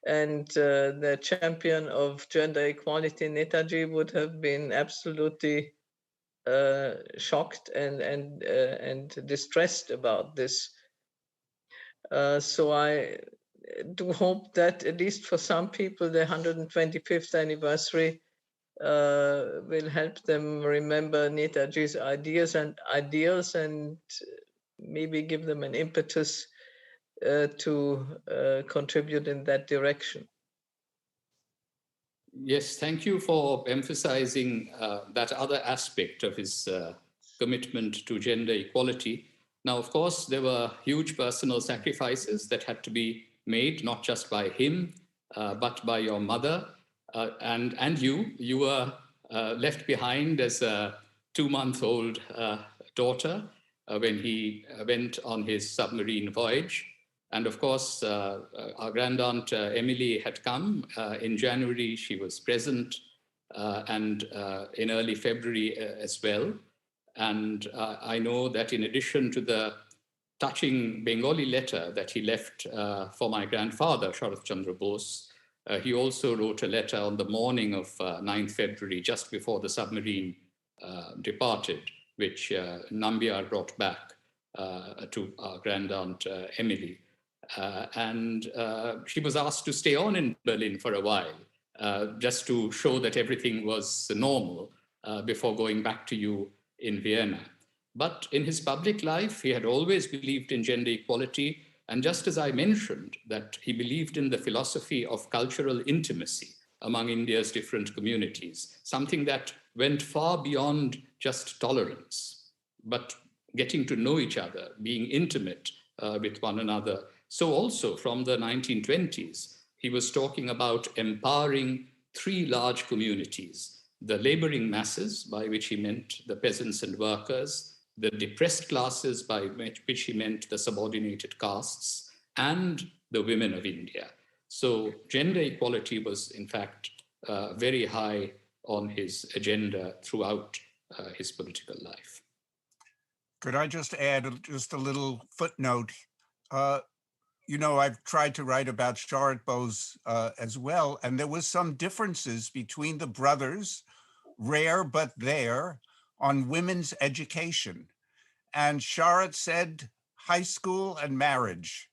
And the champion of gender equality, Netaji, would have been absolutely shocked and distressed about this. So I do hope that, at least for some people, the 125th anniversary will help them remember Netaji's ideas and ideals, and maybe give them an impetus to contribute in that direction. Yes, thank you for emphasizing that other aspect of his commitment to gender equality. Now, of course, there were huge personal sacrifices that had to be made, not just by him, but by your mother and you. You were left behind as a 2-month-old daughter when he went on his submarine voyage. And of course, our grandaunt Emily had come in January. She was present and in early February as well. And I know that in addition to the touching Bengali letter that he left for my grandfather, Subhas Chandra Bose, he also wrote a letter on the morning of 9th February, just before the submarine departed, which Nambiar brought back to our grandaunt Emily. And she was asked to stay on in Berlin for a while, just to show that everything was normal before going back to you in Vienna. But in his public life, he had always believed in gender equality. And just as I mentioned that he believed in the philosophy of cultural intimacy among India's different communities, something that went far beyond just tolerance, but getting to know each other, being intimate with one another. So also from the 1920s, he was talking about empowering 3 large communities: the laboring masses, by which he meant the peasants and workers, the depressed classes, by which he meant the subordinated castes, and the women of India. So gender equality was, in fact, very high on his agenda throughout his political life. Could I just add just a little footnote? You know, I've tried to write about Subhas Bose as well, and there was some differences between the brothers, rare but there, on women's education. And Subhas said high school and marriage.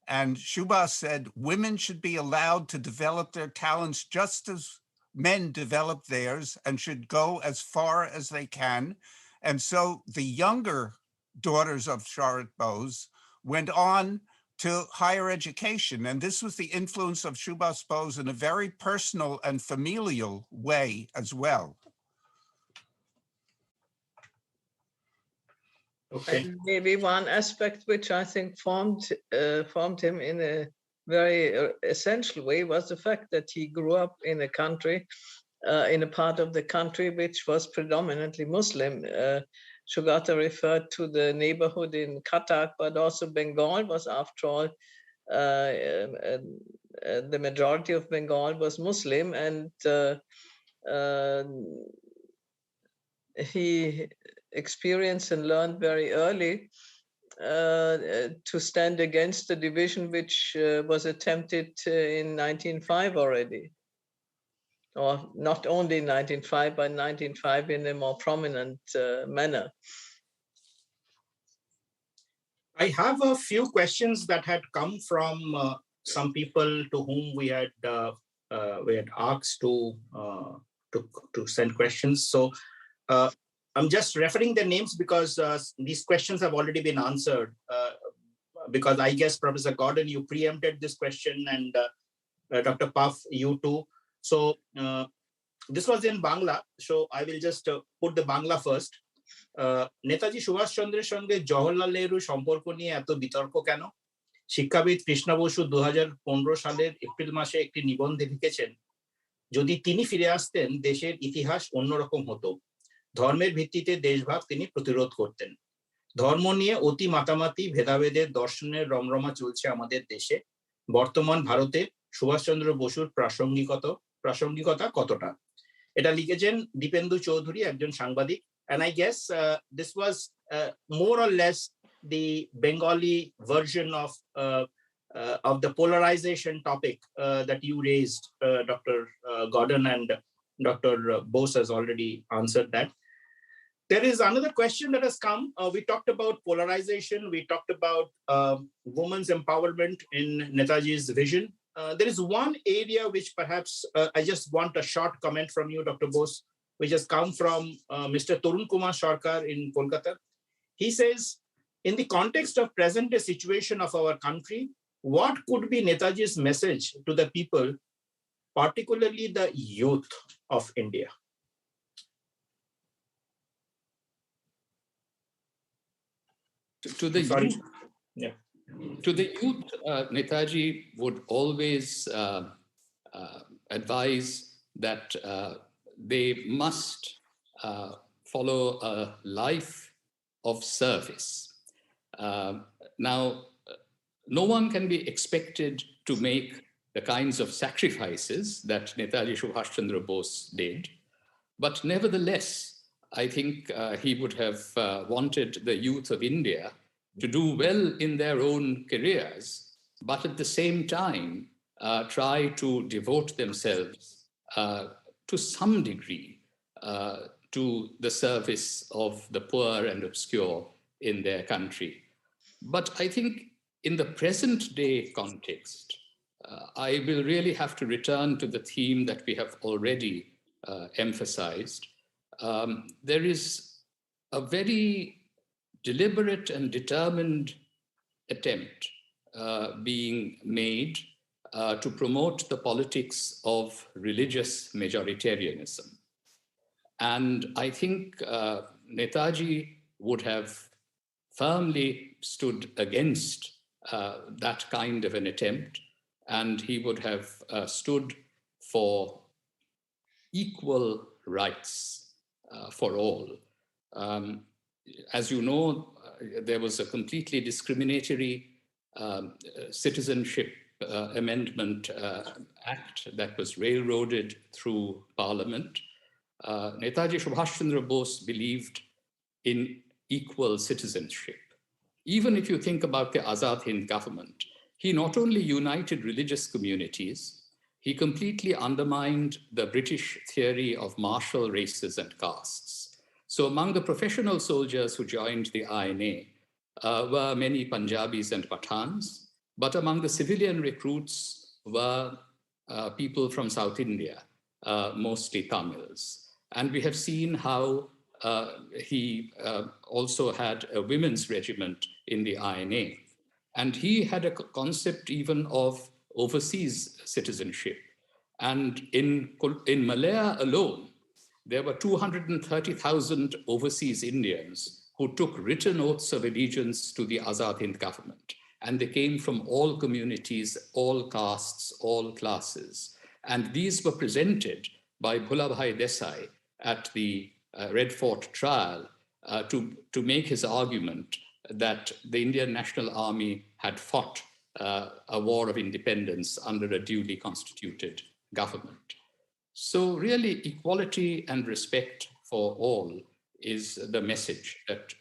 And Subhas said women should be allowed to develop their talents just as men develop theirs and should go as far as they can. And so the younger daughters of Subhas Bose went on to higher education. And this was the influence of Subhas Bose in a very personal and familial way as well. Okay. And maybe one aspect which I think formed him in a very essential way was the fact that he grew up in a country, in a part of the country which was predominantly Muslim. Sugata referred to the neighborhood in Cuttack, but also Bengal was, after all, the majority of Bengal was Muslim, and he experienced and learned very early to stand against the division which was attempted in 1905 already. Or not only in 1905, but 1905 in a more prominent manner. I have a few questions that had come from some people to whom we had asked to send questions. So I'm just referring their names because these questions have already been answered. Because I guess, Professor Gordon, you preempted this question, and Dr. Puff, you too. So this was in Bangla. So I will just put the Bangla first. Netaji Subhash চন্দ্রের সঙ্গে জওহরলাল নেহরু সম্পর্ক নিয়ে এত বিতর্ক কেন? শিক্ষাবিদ কৃষ্ণ বসু 2015 সালের April মাসে একটি নিবন্ধে লিখেছেন, যদি তিনি ফিরে আসতেন দেশের ইতিহাস অন্যরকম হতো। ধর্মের ভিত্তিতে দেশভাগ তিনি প্রতিরোধ করতেন। ধর্ম নিয়ে অতি মাতামাতি ভেদাভেদের দর্শনের রমরমা চলছে আমাদের দেশে। বর্তমান ভারতে সুভাষচন্দ্র বসুর প্রাসঙ্গিকতা কতটা? এটা লিখেছেন দীপেন্দু চৌধুরী, একজন সাংবাদিক। And I guess this was more or less the Bengali version of the polarization topic that you raised, Dr. Gordon, and Dr. Bose has already answered that. There is another question that has come. We talked about polarization. We talked about women's empowerment in Netaji's vision. There is one area which perhaps I just want a short comment from you, Dr. Bose, which has come from Mr. Tarun Kumar Sarkar in Calcutta. He says, in the context of present-day situation of our country, what could be Netaji's message to the people, particularly the youth of India? To the youth, yeah. To the youth, Netaji would always advise that they must follow a life of service. Now, no one can be expected to make the kinds of sacrifices that Netaji Subhas Chandra Bose did, but nevertheless, I think he would have wanted the youth of India to do well in their own careers, but at the same time, try to devote themselves to some degree to the service of the poor and obscure in their country. But I think in the present day context, I will really have to return to the theme that we have already emphasized. There is a very deliberate and determined attempt being made to promote the politics of religious majoritarianism. And I think Netaji would have firmly stood against that kind of an attempt, and he would have stood for equal rights for all. As you know, there was a completely discriminatory citizenship amendment act that was railroaded through Parliament. Netaji Subhas Chandra Bose believed in equal citizenship. Even if you think about the Azad Hind government, he not only united religious communities, he completely undermined the British theory of martial races and castes. So among the professional soldiers who joined the INA were many Punjabis and Pathans, but among the civilian recruits were people from South India, mostly Tamils. And we have seen how he also had a women's regiment in the INA. And he had a concept even of overseas citizenship. And in Malaya alone, there were 230,000 overseas Indians who took written oaths of allegiance to the Azad Hind government. And they came from all communities, all castes, all classes. And these were presented by Bhulabhai Desai at the Red Fort trial to make his argument that the Indian National Army had fought a war of independence under a duly constituted government. So really, equality and respect for all is the message that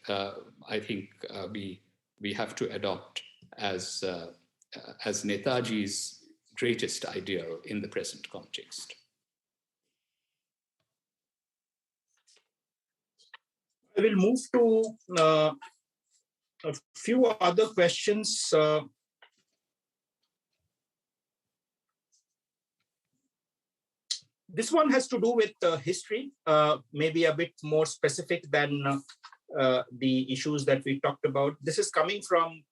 I think we have to adopt as Netaji's greatest ideal in the present context. I will move to a few other questions. This one has to do with history, maybe a bit more specific than the issues that we talked about. This is coming from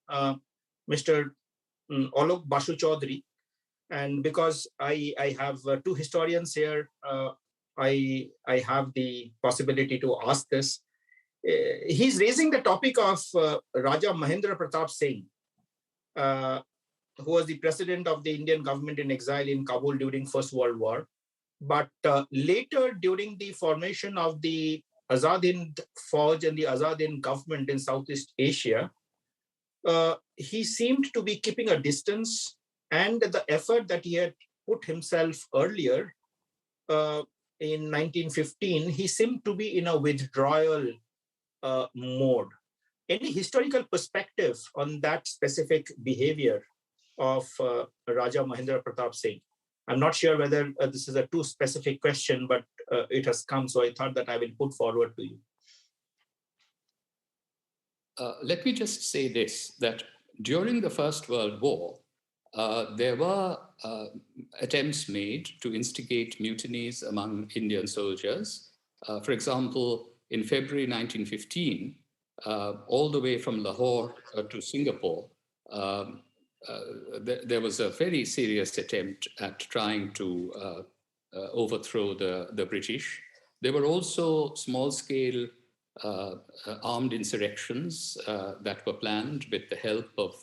Mr. Alok Basu Chaudhary. And because I have two historians here, I have the possibility to ask this. He's raising the topic of Raja Mahendra Pratap Singh, who was the president of the Indian government in exile in Kabul during First World War. But later, during the formation of the Azad Hind Fauj and the Azad Hind government in Southeast Asia, he seemed to be keeping a distance, and the effort that he had put himself earlier in 1915, he seemed to be in a withdrawal mode. Any historical perspective on that specific behavior of Raja Mahendra Pratap Singh? I'm not sure whether this is a too specific question, but it has come, so I thought that I will put forward to you. Let me just say this, that during the First World War, there were attempts made to instigate mutinies among Indian soldiers. For example, in February 1915, all the way from Lahore to Singapore, there was a very serious attempt at trying to overthrow the British. There were also small-scale armed insurrections that were planned with the help of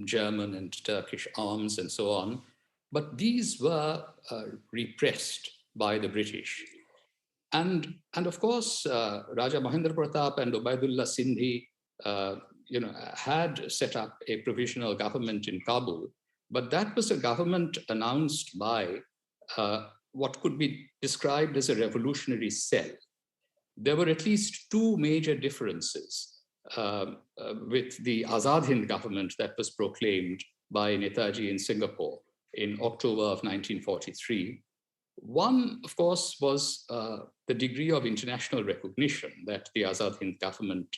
German and Turkish arms and so on. But these were repressed by the British. And of course, Raja Mahendra Pratap and Ubaidullah Sindhi, had set up a provisional government in Kabul, but that was a government announced by what could be described as a revolutionary cell. There were at least two major differences with the Azad Hind government that was proclaimed by Netaji in Singapore in October of 1943. One, of course, was the degree of international recognition that the Azad Hind government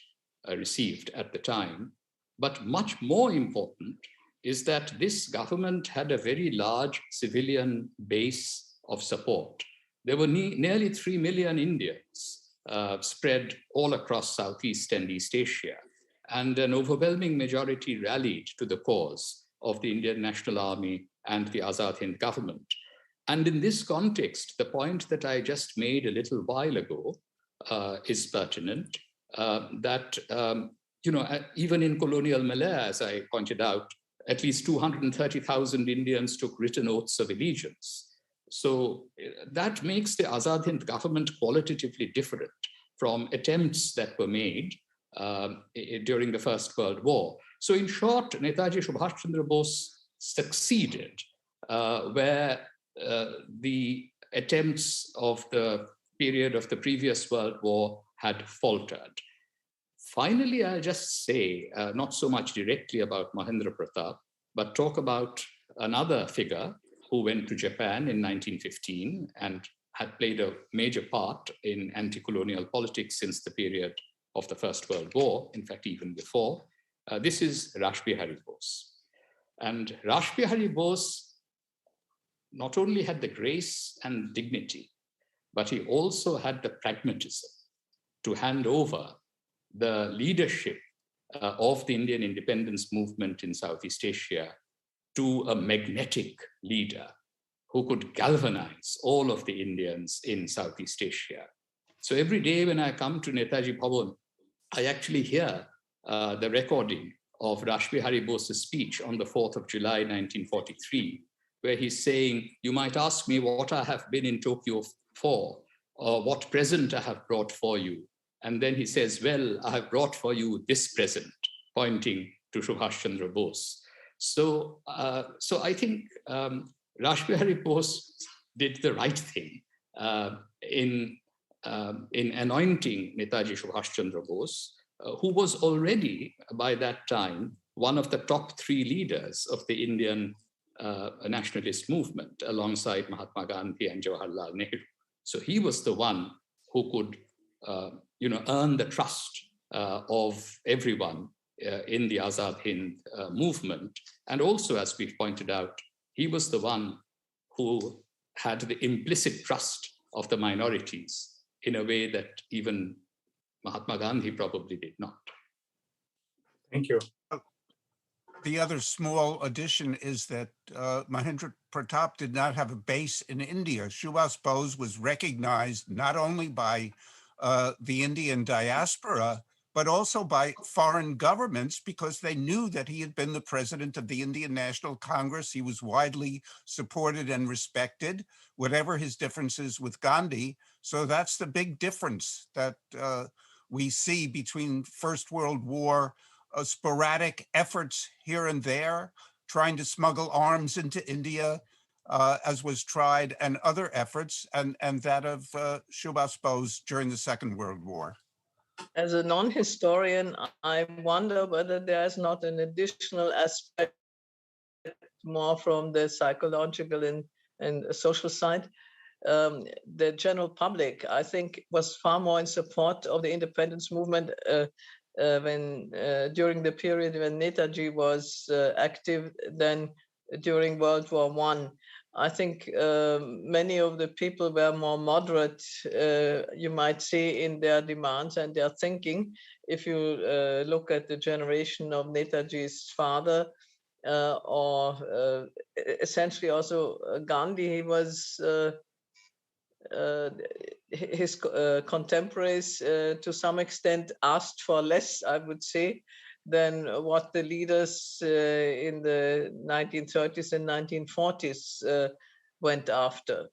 received at the time. But much more important is that this government had a very large civilian base of support. There were nearly 3 million Indians spread all across Southeast and East Asia, and an overwhelming majority rallied to the cause of the Indian National Army and the Azad Hind government. And in this context, the point that I just made a little while ago is pertinent, that, even in colonial Malaya, as I pointed out, at least 230,000 Indians took written oaths of allegiance. So that makes the Azad Hind government qualitatively different from attempts that were made during the First World War. So in short, Netaji Subhas Chandra Bose succeeded where the attempts of the period of the previous World War had faltered. Finally, I'll just say, not so much directly about Mahendra Pratap, but talk about another figure who went to Japan in 1915 and had played a major part in anti-colonial politics since the period of the First World War, in fact, even before. This is Rashbihari Bose. And Rashbihari Bose not only had the grace and dignity, but he also had the pragmatism to hand over the leadership of the Indian independence movement in Southeast Asia to a magnetic leader who could galvanize all of the Indians in Southeast Asia. So every day when I come to Netaji Bhavan, I actually hear the recording of Rashbihari Bose's speech on the 4th of July, 1943, where he's saying, "You might ask me what I have been in Tokyo for, or what present I have brought for you." And then he says, "Well, I have brought for you this present," pointing to Subhash Chandra Bose. So I think Rashbihari Bose did the right thing in anointing Netaji Subhash Chandra Bose, who was already by that time one of the top 3 leaders of the Indian nationalist movement, alongside Mahatma Gandhi and Jawaharlal Nehru. So he was the one who could, earn the trust of everyone in the Azad Hind movement. And also, as we've pointed out, he was the one who had the implicit trust of the minorities in a way that even Mahatma Gandhi probably did not. Thank you. The other small addition is that Mahendra Pratap did not have a base in India. Subhas Bose was recognized not only by the Indian diaspora, but also by foreign governments, because they knew that he had been the president of the Indian National Congress. He was widely supported and respected, whatever his differences with Gandhi. So that's the big difference that we see between First World War, sporadic efforts here and there, trying to smuggle arms into India, as was tried, and other efforts, and that of Subhas Bose during the Second World War. As a non-historian, I wonder whether there's not an additional aspect more from the psychological and social side. The general public, I think, was far more in support of the independence movement during the period when Netaji was active than during World War I. I think many of the people were more moderate, you might say, in their demands and their thinking. If you look at the generation of Netaji's father, or essentially also Gandhi, he was his contemporaries to some extent asked for less, I would say, than what the leaders in the 1930s and 1940s went after.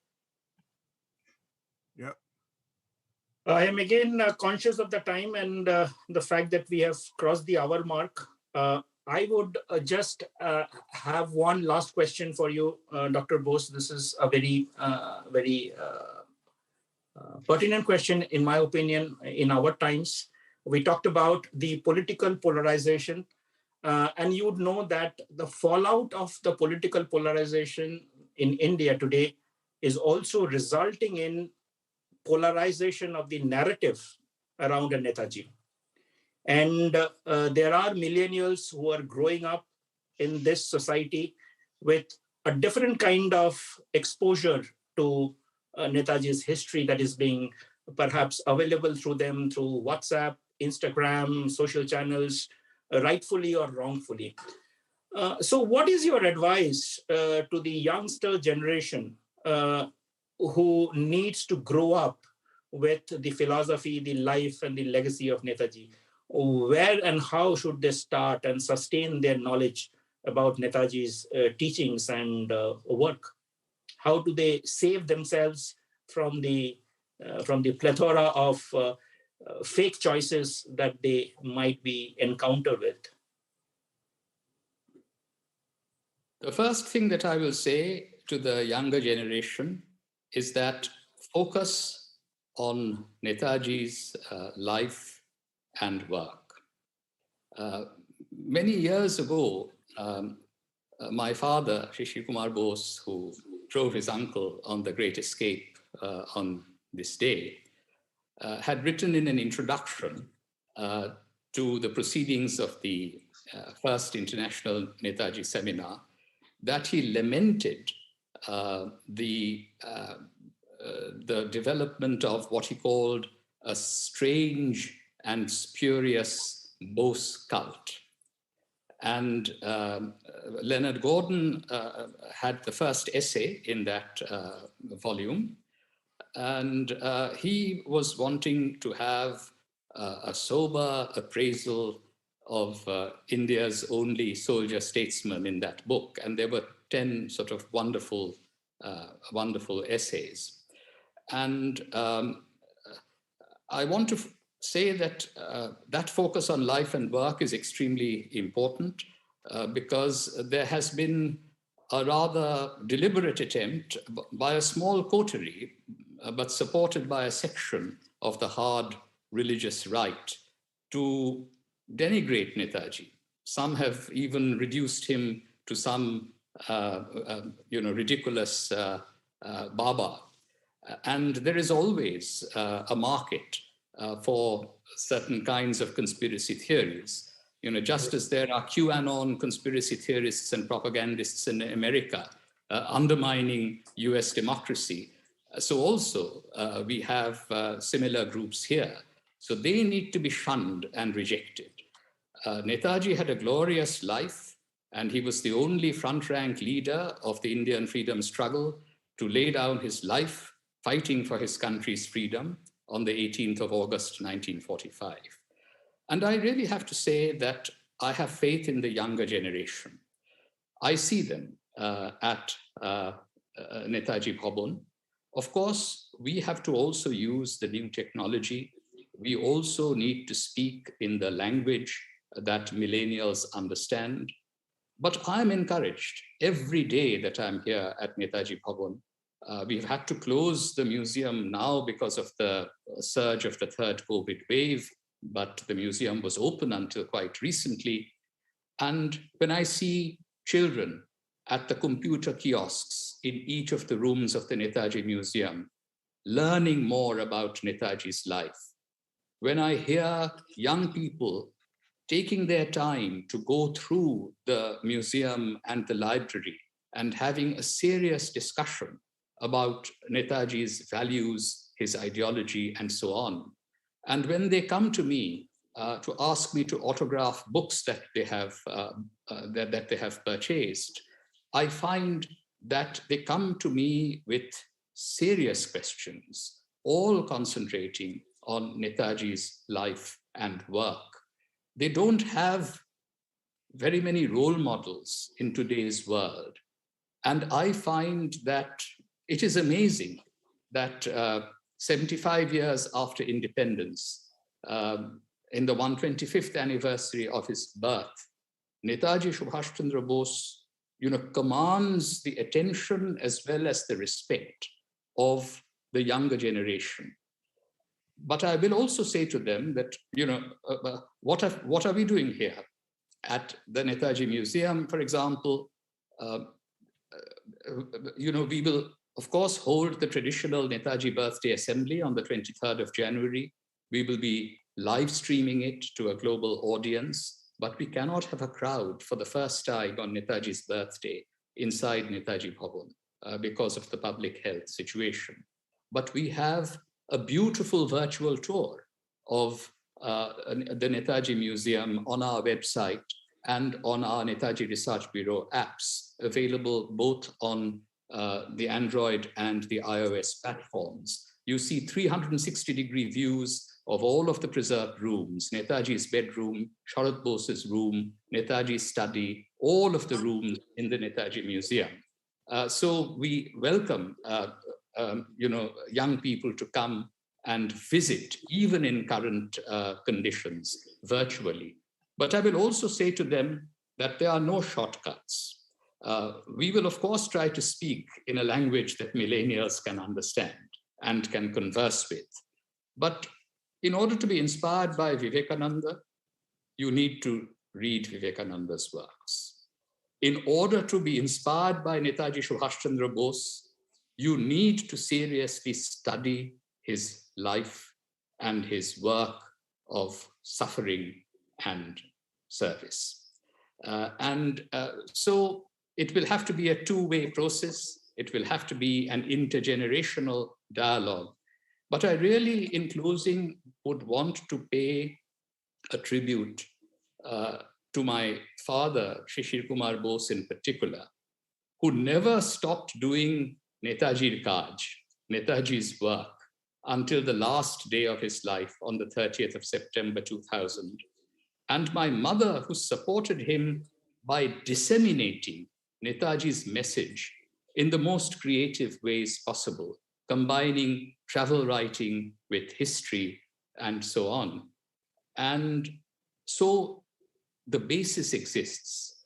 Yeah. I am again conscious of the time and the fact that we have crossed the hour mark. I would just have one last question for you, Dr. Bose. This is a very pertinent question, in my opinion, in our times. We talked about the political polarization, and you would know that the fallout of the political polarization in India today is also resulting in polarization of the narrative around a Netaji. And there are millennials who are growing up in this society with a different kind of exposure to Netaji's history that is being perhaps available through them through WhatsApp, Instagram, social channels, rightfully or wrongfully. So what is your advice to the youngster generation who needs to grow up with the philosophy, the life, and the legacy of Netaji? Where and how should they start and sustain their knowledge about Netaji's teachings and work? How do they save themselves from the plethora of fake choices that they might be encountered with? The first thing that I will say to the younger generation is that focus on Netaji's life and work. Many years ago, my father, Shishi Kumar Bose, who drove his uncle on the Great Escape on this day, had written in an introduction to the proceedings of the first International Netaji Seminar that he lamented the development of what he called a strange and spurious Bose cult. And Leonard Gordon had the first essay in that volume, and he was wanting to have a sober appraisal of India's only soldier statesman in that book. And there were 10 sort of wonderful essays. And I want to say that that focus on life and work is extremely important because there has been a rather deliberate attempt by a small coterie, but supported by a section of the hard religious right, to denigrate Netaji. Some have even reduced him to some ridiculous Baba. And there is always a market for certain kinds of conspiracy theories. Just as there are QAnon conspiracy theorists and propagandists in America undermining US democracy, so also we have similar groups here. So they need to be shunned and rejected. Netaji had a glorious life, and he was the only front-rank leader of the Indian freedom struggle to lay down his life fighting for his country's freedom on the 18th of August, 1945. And I really have to say that I have faith in the younger generation. I see them at Netaji Bhavan. Of course, we have to also use the new technology. We also need to speak in the language that millennials understand. But I'm encouraged every day that I'm here at Netaji Bhavan. We've had to close the museum now because of the surge of the third COVID wave, but the museum was open until quite recently. And when I see children at the computer kiosks in each of the rooms of the Netaji Museum, learning more about Netaji's life, when I hear young people taking their time to go through the museum and the library and having a serious discussion about Netaji's values, his ideology, and so on. And when they come to me to ask me to autograph books that they have purchased, I find that they come to me with serious questions, all concentrating on Netaji's life and work. They don't have very many role models in today's world. And I find that it is amazing that 75 years after independence, in the 125th anniversary of his birth, Netaji Subhas Chandra Bose, commands the attention as well as the respect of the younger generation. But I will also say to them that, what are we doing here? At the Netaji Museum, for example, we will, of course, hold the traditional Netaji birthday assembly on the 23rd of January. We will be live streaming it to a global audience, but we cannot have a crowd for the first time on Netaji's birthday inside Netaji Bhavan because of the public health situation. But we have a beautiful virtual tour of the Netaji Museum on our website and on our Netaji Research Bureau apps, available both on the Android and the iOS platforms. You see 360-degree views of all of the preserved rooms: Netaji's bedroom, Sharad Bose's room, Netaji's study, all of the rooms in the Netaji Museum. So we welcome young people to come and visit, even in current conditions, virtually. But I will also say to them that there are no shortcuts. We will, of course, try to speak in a language that millennials can understand and can converse with. But in order to be inspired by Vivekananda, you need to read Vivekananda's works. In order to be inspired by Netaji Subhas Chandra Bose, you need to seriously study his life and his work of suffering and service. So it will have to be a two-way process. It will have to be an intergenerational dialogue. But I really, in closing, would want to pay a tribute to my father, Shishir Kumar Bose in particular, who never stopped doing Netaji Kaj, Netaji's work, until the last day of his life on the 30th of September 2000. And my mother, who supported him by disseminating Netaji's message in the most creative ways possible, combining travel writing with history and so on. And so the basis exists.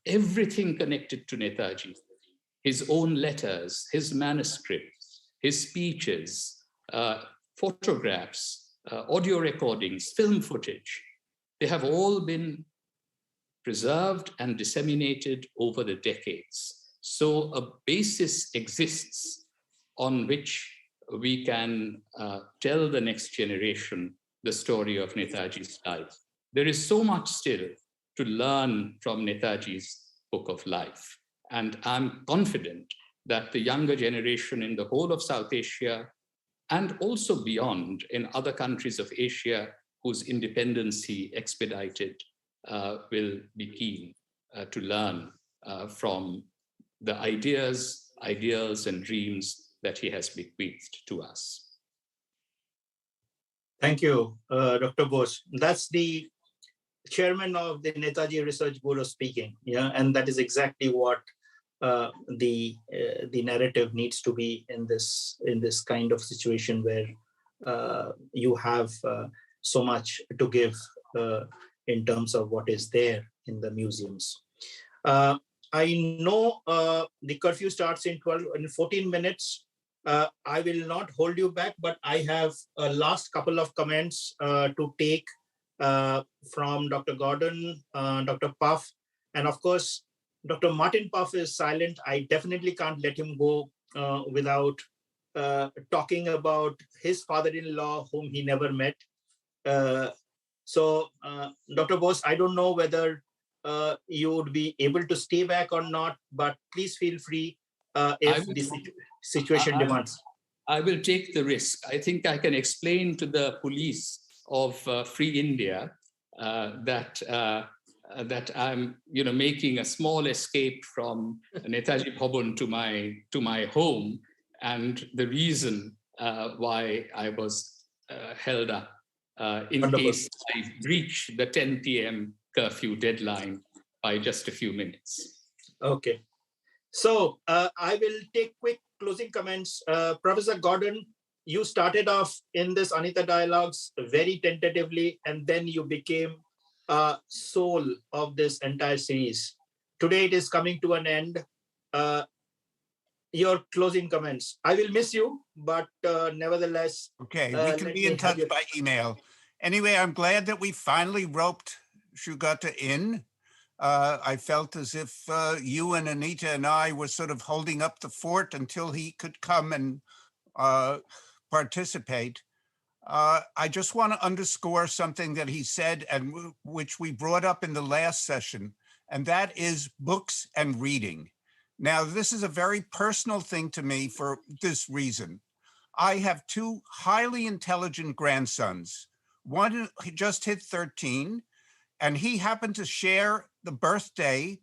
Everything connected to Netaji, his own letters, his manuscripts, his speeches, photographs, audio recordings, film footage, they have all been preserved and disseminated over the decades. So a basis exists on which we can tell the next generation the story of Netaji's life. There is so much still to learn from Netaji's book of life. And I'm confident that the younger generation in the whole of South Asia and also beyond in other countries of Asia whose independence he expedited will be keen to learn from the ideas, ideals, and dreams that he has bequeathed to us. Thank you, Dr. Bose. That's the chairman of the Netaji Research Bureau speaking, and that is exactly what the narrative needs to be in this kind of situation where you have so much to give in terms of what is there in the museums. I know the curfew starts in 14 minutes. I will not hold you back, but I have a last couple of comments to take from Dr. Gordon, Dr. Puff, and of course, Dr. Martin Puff is silent. I definitely can't let him go without talking about his father-in-law, whom he never met. So, Dr. Bose, I don't know whether you would be able to stay back or not, but please feel free if the situation demands. I will take the risk. I think I can explain to the police of Free India that I'm, making a small escape from Netaji Bhavan to my home, and the reason why I was held up in Wonderful. case I breach the 10 p.m. curfew deadline by just a few minutes. Okay. So I will take quick closing comments. Professor Gordon, you started off in this Anita Dialogues very tentatively, and then you became a soul of this entire series. Today it is coming to an end. Your closing comments. I will miss you, but nevertheless. Okay, we can be in touch by email. Anyway, I'm glad that we finally roped Sugata in. I felt as if you and Anita and I were sort of holding up the fort until he could come and participate. I just want to underscore something that he said and which we brought up in the last session, and that is books and reading. Now, this is a very personal thing to me for this reason. I have two highly intelligent grandsons. One just hit 13, and he happened to share the birthday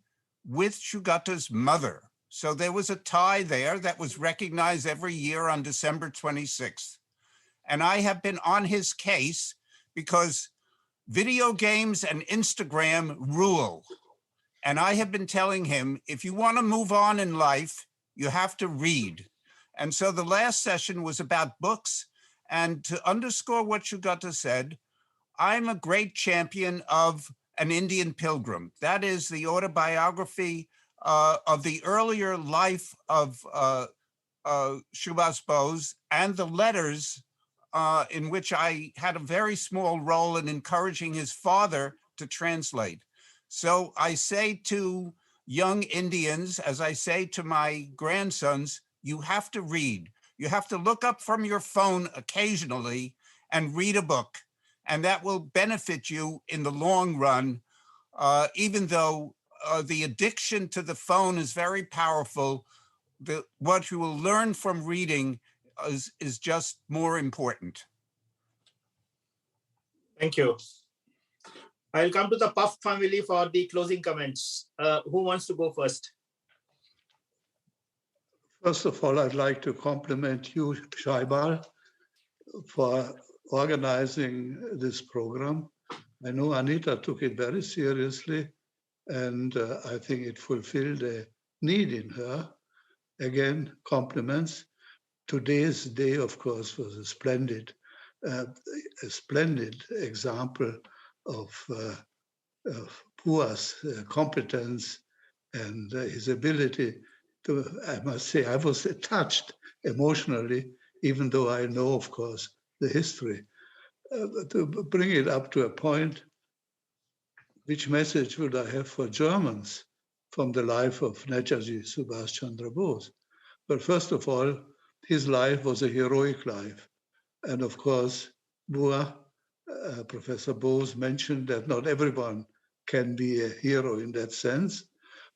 with Sugata's mother. So there was a tie there that was recognized every year on December 26th. And I have been on his case because video games and Instagram rule. And I have been telling him, if you want to move on in life, you have to read. And so the last session was about books. And to underscore what Sugata said, I'm a great champion of An Indian Pilgrim. That is the autobiography of the earlier life of Subhas Bose and the letters in which I had a very small role in encouraging his father to translate. So I say to young Indians, as I say to my grandsons, you have to read. You have to look up from your phone occasionally and read a book. And that will benefit you in the long run, even though the addiction to the phone is very powerful. What you will learn from reading is just more important. Thank you. I'll come to the Puff family for the closing comments. Who wants to go first? First of all, I'd like to compliment you, Shaibal, for organizing this program. I know Anita took it very seriously, and I think it fulfilled a need in her. Again, compliments. Today's day, of course, was a splendid example of Pua's competence and his ability to, I must say, I was touched emotionally, even though I know, of course, the history. To bring it up to a point, which message would I have for Germans from the life of Netaji Subhas Chandra Bose? But first of all, his life was a heroic life. And of course, Professor Bose mentioned that not everyone can be a hero in that sense.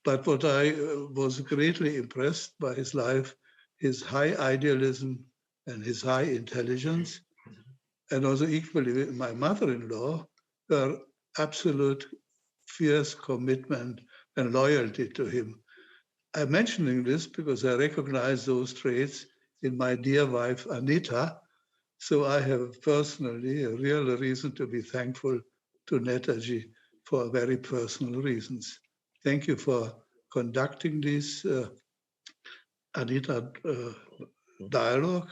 But what I was greatly impressed by his life, his high idealism and his high intelligence, and also equally my mother-in-law, her absolute fierce commitment and loyalty to him. I'm mentioning this because I recognize those traits in my dear wife, Anita. So I have personally a real reason to be thankful to Netaji for very personal reasons. Thank you for conducting this Anita dialogue.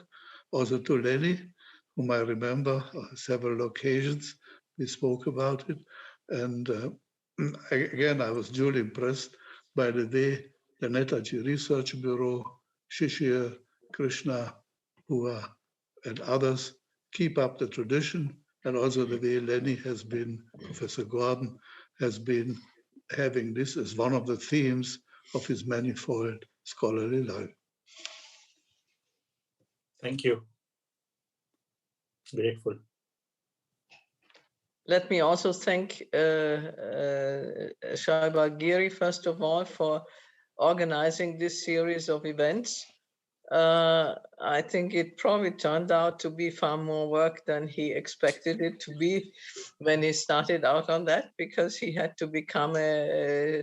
Also to Lenny, whom I remember on several occasions, we spoke about it. And again, I was duly impressed by the way the Netaji Research Bureau, Shishir, Krishna, Pua, and others keep up the tradition, and also the way Lenny has been, Professor Gordon has been having this as one of the themes of his manifold scholarly life. Thank you. Grateful. Let me also thank Shaibal Giri, first of all, for organizing this series of events. I think it probably turned out to be far more work than he expected it to be when he started out on that, because he had to become a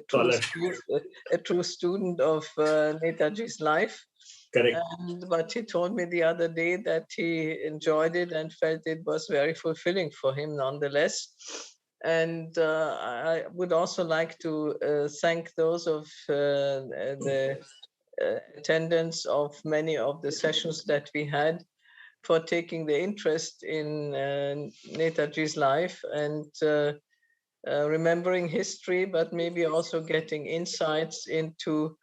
true student of Netaji's life. Correct. But he told me the other day that he enjoyed it and felt it was very fulfilling for him nonetheless. And I would also like to thank those of the attendance of many of the sessions that we had for taking the interest in Netaji's life and remembering history, but maybe also getting insights into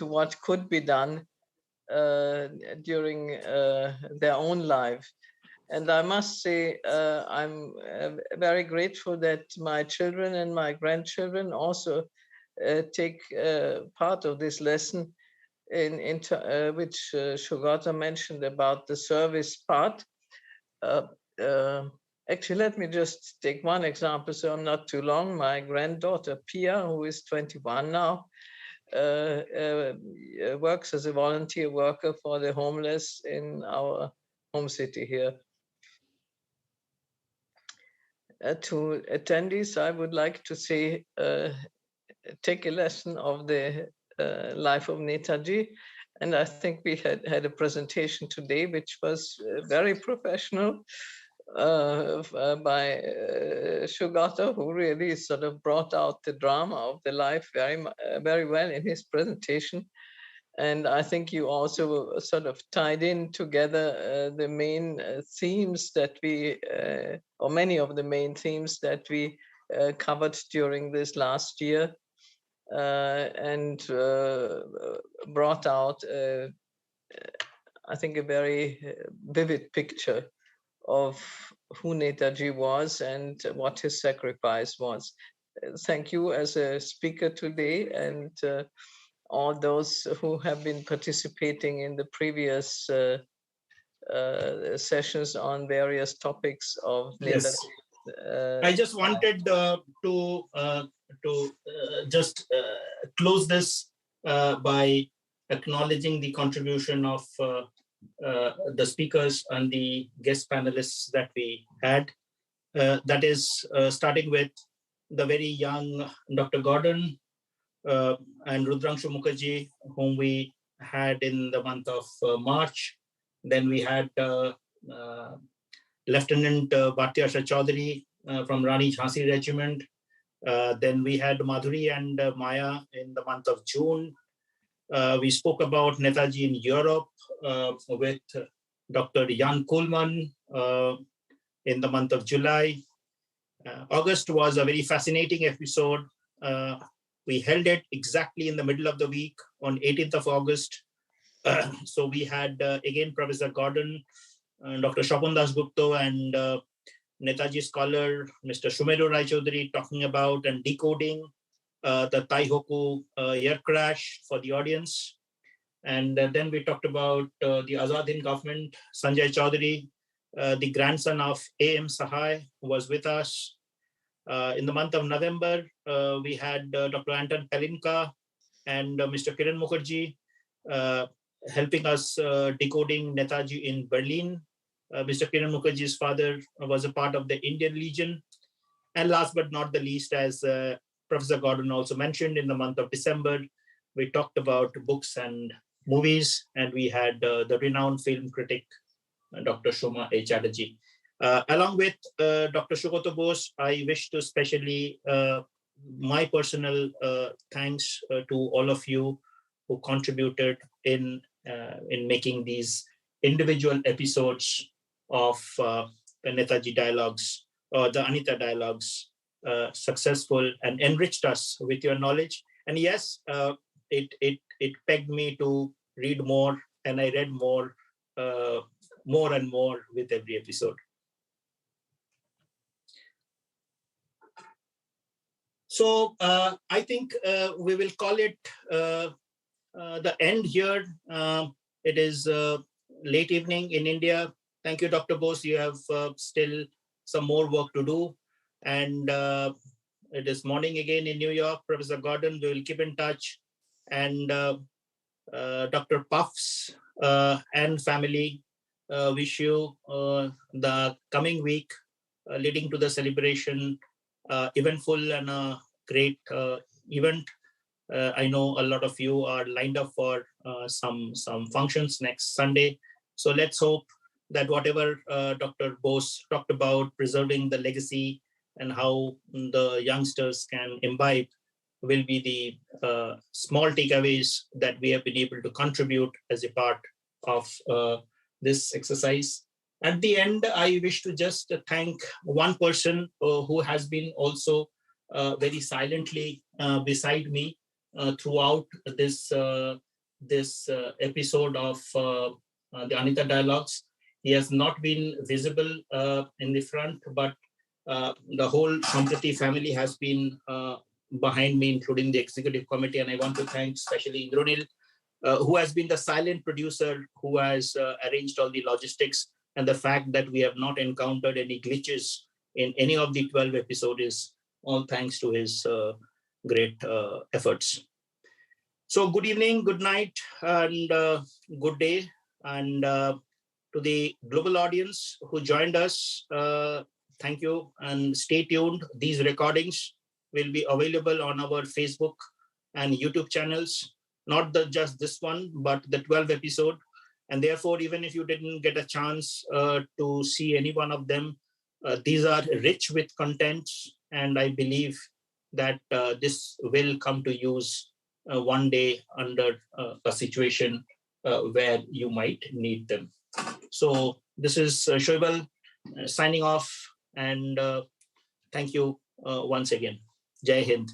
what could be done during their own life. And I must say, I'm very grateful that my children and my grandchildren also take part of this lesson, which Sugata mentioned about the service part. Actually, let me just take one example, so I'm not too long. My granddaughter, Pia, who is 21 now, works as a volunteer worker for the homeless in our home city here. To attendees, I would like to say, take a lesson of the life of Netaji. And I think we had a presentation today, which was very professional by Sugata, who really sort of brought out the drama of the life very well in his presentation. And I think you also sort of tied in together the main themes that we, or many of the main themes that we covered during this last year, and brought out, I think, a very vivid picture of who Netaji was and what his sacrifice was. Thank you as a speaker today, and all those who have been participating in the previous sessions on various topics of Netaji. Yes. I just wanted to just close this by acknowledging the contribution of the speakers and the guest panelists that we had. That is starting with the very young Dr. Gordon and Rudrangshu Mukherjee, whom we had in the month of March. Then we had Lieutenant Bhatia Chaudhary from Rani Jhansi Regiment. Then we had Madhuri and Maya in the month of June. We spoke about Netaji in Europe with Dr. Jan Koolman in the month of July. August was a very fascinating episode. We held it exactly in the middle of the week on 18th of August. So we had again Professor Gordon, Dr. Shobhan Das Gupta, and Netaji scholar Mr. Shumeru Rai Chaudhary talking about and decoding the Taihoku air crash for the audience. And then we talked about the Azad Hind government. Sanjay Chaudhary, the grandson of A.M. Sahai, was with us. In the month of November, we had Dr. Anton Pelinka and Mr. Kiran Mukherjee helping us decoding Netaji in Berlin. Mr. Kiran Mukherjee's father was a part of the Indian Legion. And last but not the least, as Professor Gordon also mentioned, in the month of December, we talked about books and movies, and we had the renowned film critic, Dr. Shoma A. Chatterjee. Along with Dr. Sugata Bose, I wish to especially my personal thanks to all of you who contributed in making these individual episodes of the Netaji Dialogues, or the Anita Dialogues, successful and enriched us with your knowledge. And yes, it pegged me to read more, and I read more and more with every episode. So I think we will call it the end here. It is late evening in India. Thank you, Dr. Bose. You have still some more work to do. And it is morning again in New York. Professor Gordon, we will keep in touch. And Dr. Puffs and family wish you the coming week leading to the celebration, eventful and a great event. I know a lot of you are lined up for some functions next Sunday. So let's hope that whatever Dr. Bose talked about, preserving the legacy and how the youngsters can imbibe, will be the small takeaways that we have been able to contribute as a part of this exercise. At the end, I wish to just thank one person who has been also very silently beside me throughout this episode of the Anita Dialogues. He has not been visible in the front, but the whole Sampati family has been behind me, including the executive committee. And I want to thank especially Indranil, who has been the silent producer, who has arranged all the logistics, and the fact that we have not encountered any glitches in any of the 12 episodes is all thanks to his great efforts. So good evening, good night, and good day. And to the global audience who joined us, thank you and stay tuned. These recordings will be available on our Facebook and YouTube channels, not just this one, but the 12 episode. And therefore, even if you didn't get a chance to see any one of them, these are rich with contents. And I believe that this will come to use one day under a situation where you might need them. So this is Shoibal signing off, and thank you once again. Jai Hind.